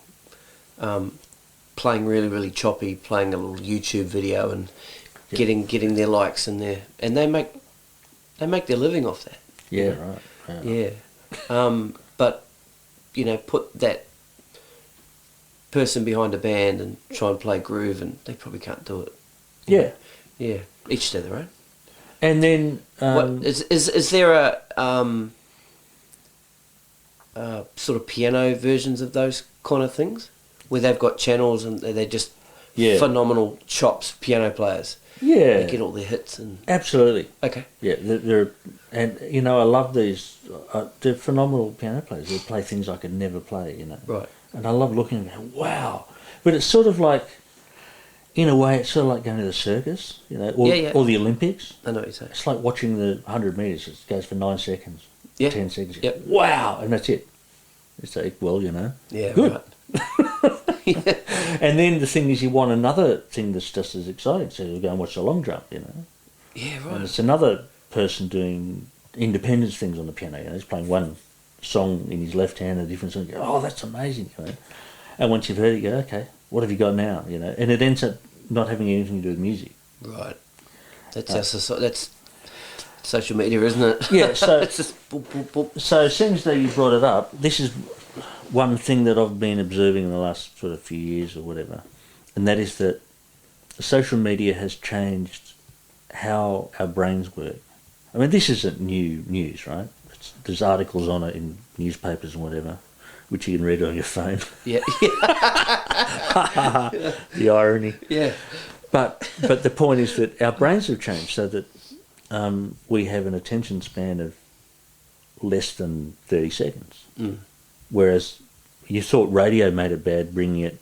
Playing really, really choppy, playing a little YouTube video and getting their likes and they make their living off that. Yeah, right. Yeah. But, put that person behind a band and try and play groove, and they probably can't do it. Yeah. Yeah. Each to their own. And then... Is there a sort of piano versions of those kind of things? Where they've got channels and they're just phenomenal chops piano players. Yeah. They get all their hits. And Absolutely. Okay. Yeah, and I love these, they're phenomenal piano players. They play things I could never play, Right. And I love looking and going, wow. But it's sort of like, in a way, it's sort of like going to the circus, or the Olympics. I know what you're saying. It's like watching the 100 metres. It goes for 9 seconds, 10 seconds. Yep. Wow, and that's it. It's like, well, Yeah, good. right. And then the thing is, you want another thing that's just as exciting, so you'll go and watch the long jump, Yeah, right. And it's another person doing independence things on the piano. He's playing one song in his left hand, a different song. You go, oh, that's amazing, And once you've heard it, you go, okay, what have you got now, And it ends up not having anything to do with music. Right. That's social media, isn't it? Yeah. So it's just boop, boop, boop. So as soon as you brought it up, this is one thing that I've been observing in the last sort of few years or whatever, and that is that social media has changed how our brains work. I mean, this isn't new news, right? There's articles on it in newspapers and whatever, which you can read on your phone. Yeah. The irony. Yeah. But the point is that our brains have changed so that we have an attention span of less than 30 seconds. Whereas you thought radio made it bad, bringing it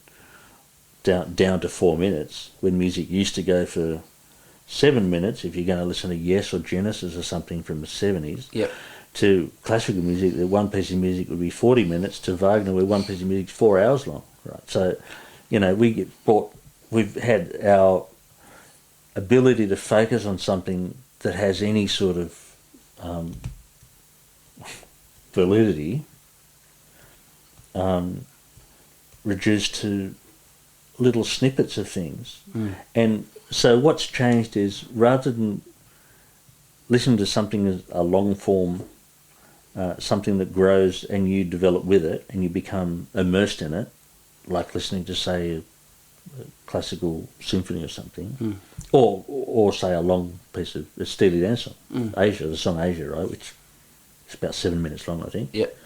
down to 4 minutes, when music used to go for 7 minutes, if you're going to listen to Yes or Genesis or something from the 70s, Yep. to classical music, that one piece of music would be 40 minutes, to Wagner, where one piece of music is 4 hours long. Right. So, we've had our ability to focus on something that has any sort of validity reduced to little snippets of things. And so what's changed is, rather than listen to something as a long form, something that grows and you develop with it and you become immersed in it, like listening to, say, a classical symphony or something, or say a long piece of a Steely Dan song, Asia, the song Asia, right, which is about 7 minutes long, I think. Yep.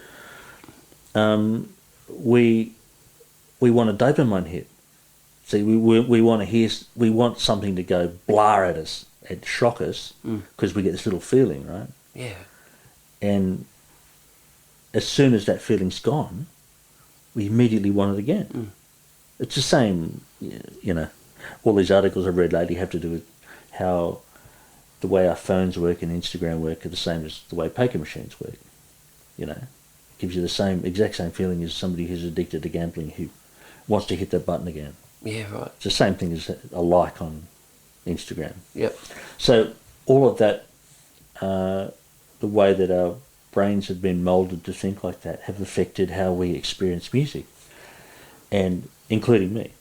We want a dopamine hit. See, we want to hear, we want something to go blah at us, and shock us, because we get this little feeling, right? Yeah. And as soon as that feeling's gone, we immediately want it again. Mm. It's the same, you know, all these articles I've read lately have to do with how the way our phones work and Instagram work are the same as the way poker machines work. You know, it gives you the exact same feeling as somebody who's addicted to gambling who wants to hit that button again. Yeah, right. It's the same thing as a like on Instagram. Yep. So all of that, the way that our brains have been moulded to think like that, have affected how we experience music, and including me.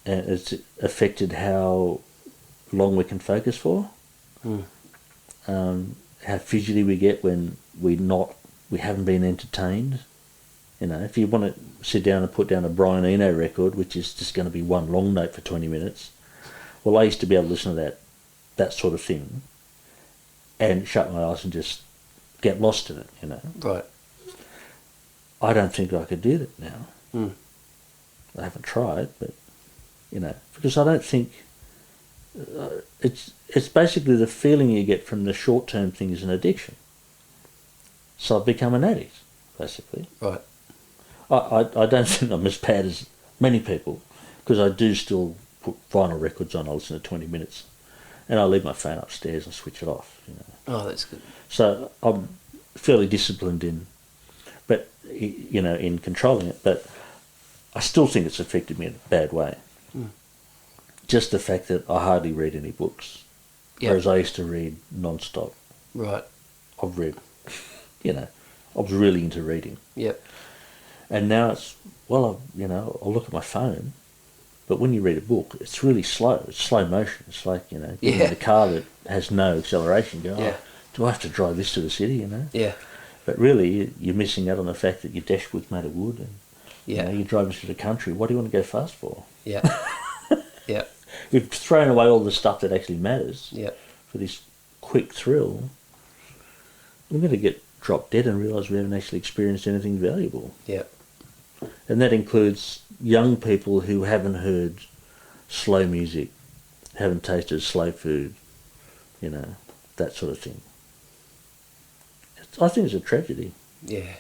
And it's affected how long we can focus for, how fidgety we get when we haven't been entertained. You know, if you want to sit down and put down a Brian Eno record, which is just going to be one long note for 20 minutes, well, I used to be able to listen to that sort of thing and shut my eyes and just get lost in it, you know. Right. I don't think I could do that now. Mm. I haven't tried, but, you know, because I don't think... it's basically the feeling you get from the short-term thing is an addiction. So I've become an addict, basically. Right. I don't think I'm as bad as many people, because I do still put vinyl records on. I listen to 20 minutes, and I leave my phone upstairs and switch it off. You know. Oh, that's good. So I'm fairly disciplined in controlling it, but I still think it's affected me in a bad way. Mm. Just the fact that I hardly read any books, whereas I used to read non-stop. Right. I've read, you know, I was really into reading. Yep. And now it's, I'll look at my phone, but when you read a book, it's really slow. It's slow motion. It's like, you know, getting in a car that has no acceleration. Do I have to drive this to the city, you know? Yeah. But really, you're missing out on the fact that your dashboard's made of wood and you're driving through the country. What do you want to go fast for? Yeah. Yeah. We've thrown away all the stuff that actually matters for this quick thrill. We're going to get dropped dead and realise we haven't actually experienced anything valuable. Yeah. And that includes young people who haven't heard slow music, haven't tasted slow food, you know, that sort of thing. I think it's a tragedy. Yeah.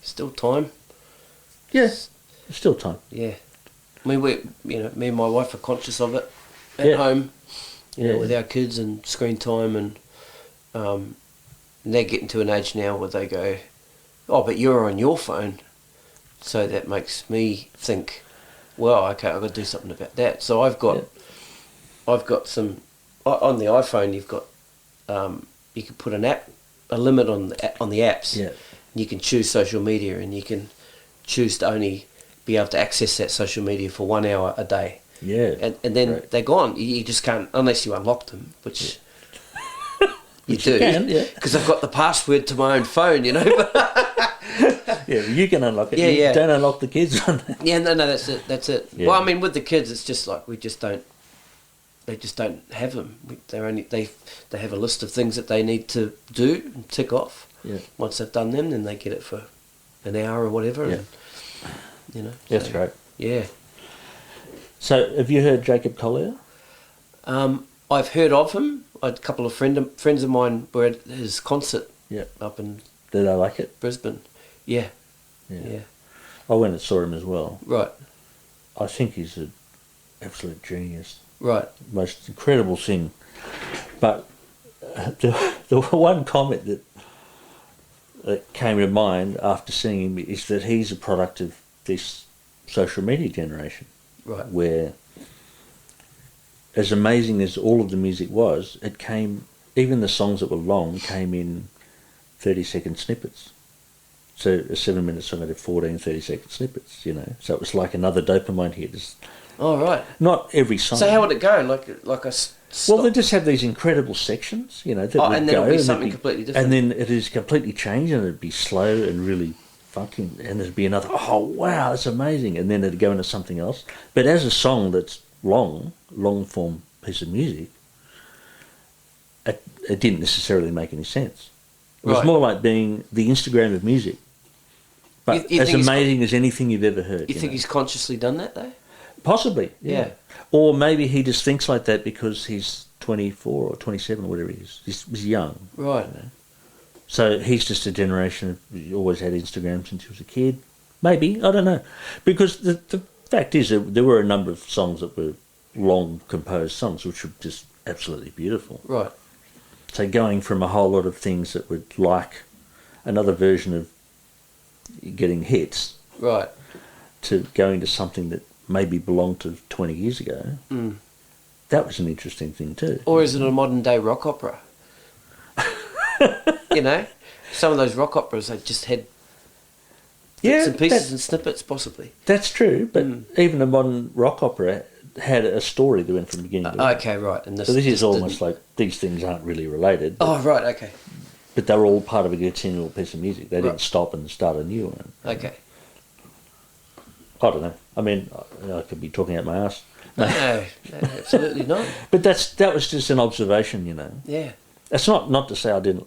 Still time. Yes, there's still time. Yeah. I mean, me and my wife are conscious of it at home, you know, with our kids and screen time, and they're getting to an age now where they go, oh, but you're on your phone. So that makes me think, well, okay, I've got to do something about that. So I've got some, on the iPhone you've got, you can put a limit on the apps. Yeah. You can choose social media, and you can choose to only be able to access that social media for 1 hour a day. Yeah. And then they're gone. You just can't, unless you unlock them, which you do. Because I've got the password to my own phone, you know. Yeah, you can unlock it. Yeah. Don't unlock the kids on it. Yeah, no, that's it. Yeah. Well, I mean, with the kids, it's just like they just don't have them. They have a list of things that they need to do and tick off. Yeah. Once they've done them, then they get it for an hour or whatever. Yeah. And, you know. That's great. Yeah. So, have you heard Jacob Collier? I've heard of him. A couple of friends of mine were at his concert. Yeah. Up in. Did they like it? Brisbane. Yeah. I went and saw him as well. Right. I think he's an absolute genius. Right. Most incredible thing. But the one comment that came to mind after seeing him is that he's a product of this social media generation. Right. Where, as amazing as all of the music was, it came, even the songs that were long came in 30-second snippets. So a 7-minute song had 14 30-second snippets, you know. So it was like another dopamine hit. Oh, right. Not every song. So how would it go? Like a... Well, they just have these incredible sections, you know. That and then it'll be something completely different. And then it is completely changed, and it'd be slow and really funky, and there'd be another, oh, wow, that's amazing. And then it'd go into something else. But as a song that's long-form piece of music, it didn't necessarily make any sense. It was more like being the Instagram of music. But you as amazing as anything you've ever heard. You think he's consciously done that, though? Possibly, yeah. Or maybe he just thinks like that because he's 24 or 27 or whatever he is. He's young. Right. You know? So he's just a generation of, he always had Instagram since he was a kid. Maybe, I don't know. Because the fact is that there were a number of songs that were long composed songs which were just absolutely beautiful. Right. So going from a whole lot of things that were like another version of getting hits, right, to going to something that maybe belonged to 20 years ago, that was an interesting thing too. Or is it a modern day rock opera? You know, some of those rock operas, they just had bits and pieces and snippets, possibly. That's true, but even a modern rock opera had a story that went from beginning to end. Okay, right. And so this is almost like these things aren't really related. Oh, right, okay. But they're all part of a continual piece of music. They didn't stop and start a new one. Okay. I don't know. I mean, I could be talking out my ass. No, absolutely not. But that was just an observation, you know. Yeah. That's not to say I didn't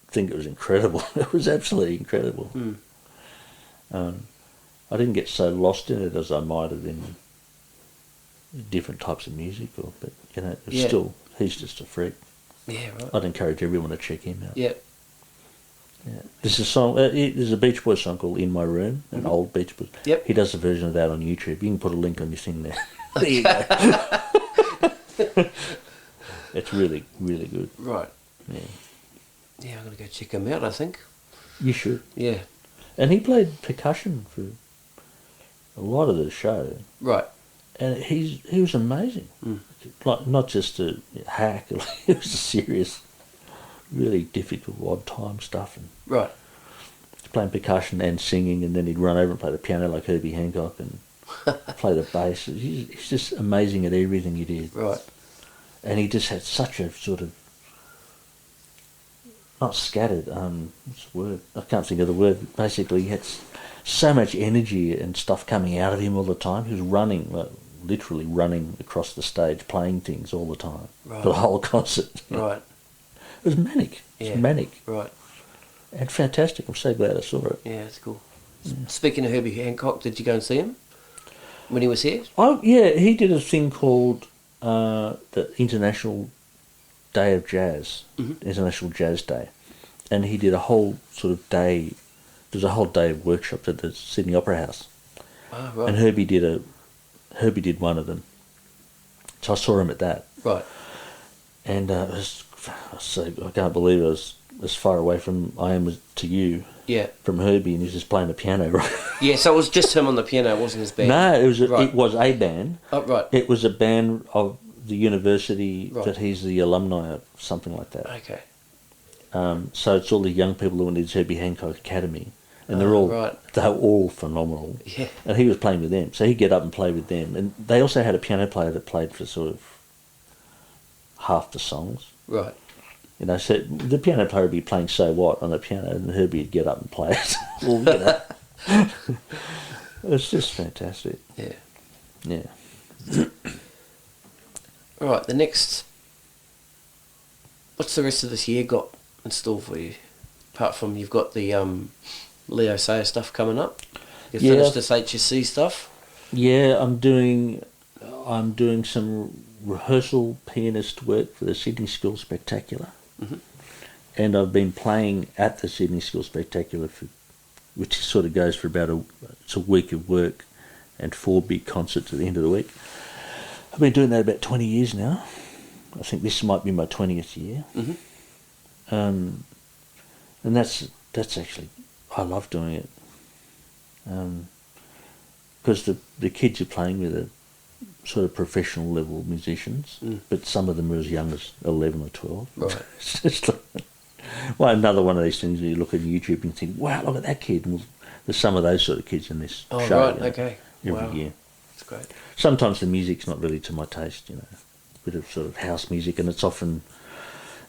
think it was incredible. It was absolutely incredible. I didn't get so lost in it as I might have in different types of music, but you know, still, he's just a freak. Yeah, right. I'd encourage everyone to check him out. Yeah. Yeah. There's a song. There's a Beach Boys song called "In My Room," an old Beach Boys. Yep. He does a version of that on YouTube. You can put a link on your thing there. There you go. It's really, really good. Right. Yeah. Yeah, I'm going to go check him out, I think. You should. Yeah. And he played percussion for a lot of the show. Right. And he was amazing. Like, not just a hack. It was a serious, really difficult, odd time stuff. And right. He's playing percussion and singing, and then he'd run over and play the piano like Herbie Hancock and play the bass. He's just amazing at everything he did. Right. And he just had such a sort of, not scattered, what's the word? I can't think of the word. Basically, he had so much energy and stuff coming out of him all the time. He was running, like, literally running across the stage, playing things all the time for the whole concert. Right. It was manic. It was manic. Right. And fantastic. I'm so glad I saw it. Yeah, it's cool. Speaking of Herbie Hancock, did you go and see him when he was here? Oh, yeah. He did a thing called the International Day of Jazz, International Jazz Day. And he did a whole sort of day, there was a whole day of workshops at the Sydney Opera House. Oh, right. And Herbie did one of them. So I saw him at that. Right. And I can't believe I was as far away from I am to you. Yeah. From Herbie, and he's just playing the piano, right? Yeah, so it was just him on the piano, it wasn't his band? No, it was a band. Oh, right. It was a band of the university that he's the alumni of, something like that. Okay. So it's all the young people who went to Herbie Hancock Academy, and they're all phenomenal. Yeah. And he was playing with them, so he'd get up and play with them. And they also had a piano player that played for sort of half the songs. Right. You know, so the piano player would be playing "So What" on the piano, and Herbie would get up and play it. Well, you know, it's just fantastic. Yeah. Yeah. Right. What's the rest of this year got in store for you? Apart from you've got the Leo Sayer stuff coming up. You've finished this HSC stuff. Yeah, I'm doing some rehearsal pianist work for the Sydney School Spectacular. And I've been playing at the Sydney School Spectacular, which sort of goes for about a week of work and 4 big concerts at the end of the week. I've been doing that about 20 years now. I think this might be my 20th year. And that's actually, I love doing it. Because the kids you're playing with are sort of professional level musicians, but some of them are as young as 11 or 12. Right. It's just like, another one of these things where you look at YouTube and think, wow, look at that kid. And there's some of those sort of kids in this show. Right, you know, okay. every year. That's great. Sometimes the music's not really to my taste, you know, a bit of sort of house music, and it's often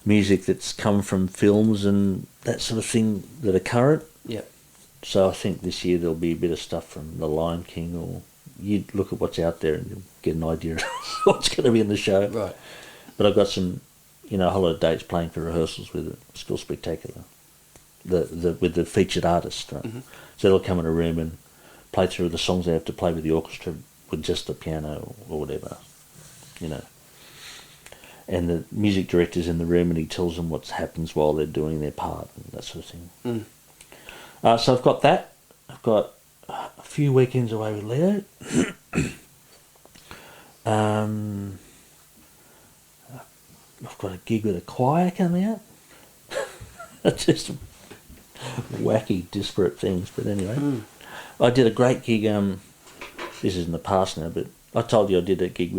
music that's come from films and that sort of thing that are current. Yeah. So I think this year there'll be a bit of stuff from The Lion King, or you look at what's out there and you'll get an idea of what's going to be in the show. Right. But I've got some, a whole lot of dates playing for rehearsals with the School Spectacular, with the featured artist. Right? So they'll come in a room and play through the songs they have to play with the orchestra with just the piano or whatever, and the music director's in the room and he tells them what happens while they're doing their part and that sort of thing. So I've got that. I've got a few weekends away with Leo. I've got a gig with a choir coming up. That's just wacky, disparate things. But anyway, I did a great gig. This is in the past now, but I told you I did a gig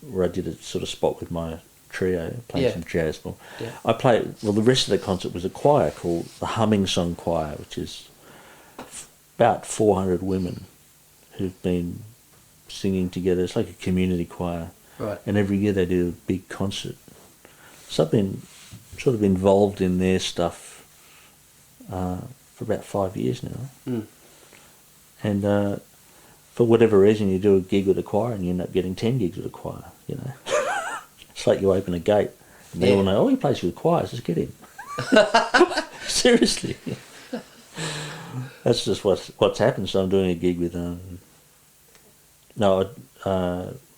where I did a sort of spot with my trio playing some jazz. Well, I played. Well, the rest of the concert was a choir called the Humming Song Choir, which is about 400 women who've been singing together. It's like a community choir, right? And every year they do a big concert. So I've been sort of involved in their stuff for about 5 years now. And for whatever reason, you do a gig with a choir and you end up getting 10 gigs with a choir, you know. It's like you open a gate and they all know, oh, he plays with choirs, let's get him. Seriously. That's just what's happened. So I'm doing a gig with the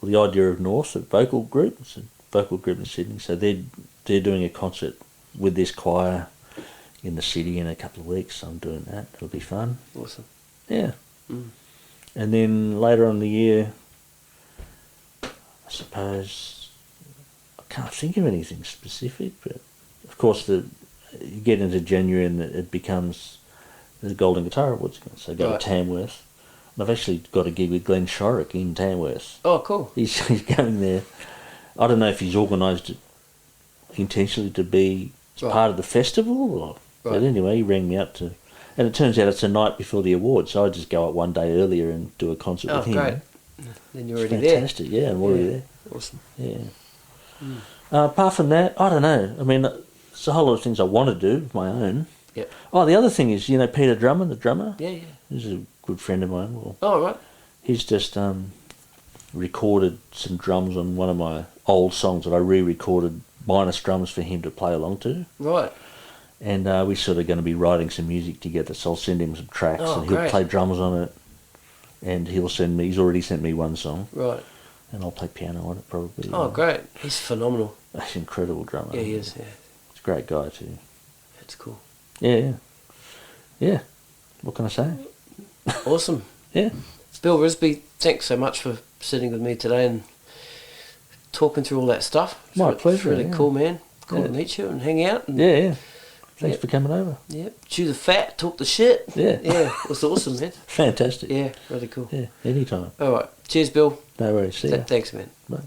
Idea of North, a vocal group. It's a vocal group in Sydney. So they're doing a concert with this choir in the city in a couple of weeks. So I'm doing that. It'll be fun. Awesome. Yeah. And then later on in the year, I suppose, I can't think of anything specific, but of course you get into January and it becomes the Golden Guitar Awards again. So I go to Tamworth. And I've actually got a gig with Glenn Shorrock in Tamworth. Oh, cool. He's going there. I don't know if he's organised it intentionally to be part of the festival, or, but anyway, he rang me up to... And it turns out it's the night before the awards, so I just go up one day earlier and do a concert with him. Oh, great. Then you're already there. Fantastic, yeah, I'm already there. Awesome. Yeah. Apart from that, I don't know. I mean, there's a whole lot of things I want to do of my own. Yep. Oh, the other thing is, you know, Peter Drummond, the drummer? Yeah. He's a good friend of mine. Well, right. He's just recorded some drums on one of my old songs that I re-recorded minus drums for him to play along to. Right. And we're sort of going to be writing some music together, so I'll send him some tracks and he'll play drums on it. And he's already sent me one song. Right. And I'll play piano on it probably. Oh, great. He's phenomenal. He's an incredible drummer. Yeah, he is, yeah. He's a great guy too. That's cool. Yeah. Yeah. What can I say? Awesome. Yeah. Bill Risby, thanks so much for sitting with me today and talking through all that stuff. My pleasure. Really cool, man. Cool to meet you and hang out. And Thanks for coming over. Yeah. Chew the fat, talk the shit. Yeah. Yeah. It was awesome, man. Fantastic. Yeah, really cool. Yeah, anytime. All right. Cheers, Bill. No worries. See ya. Thanks, man. Bye.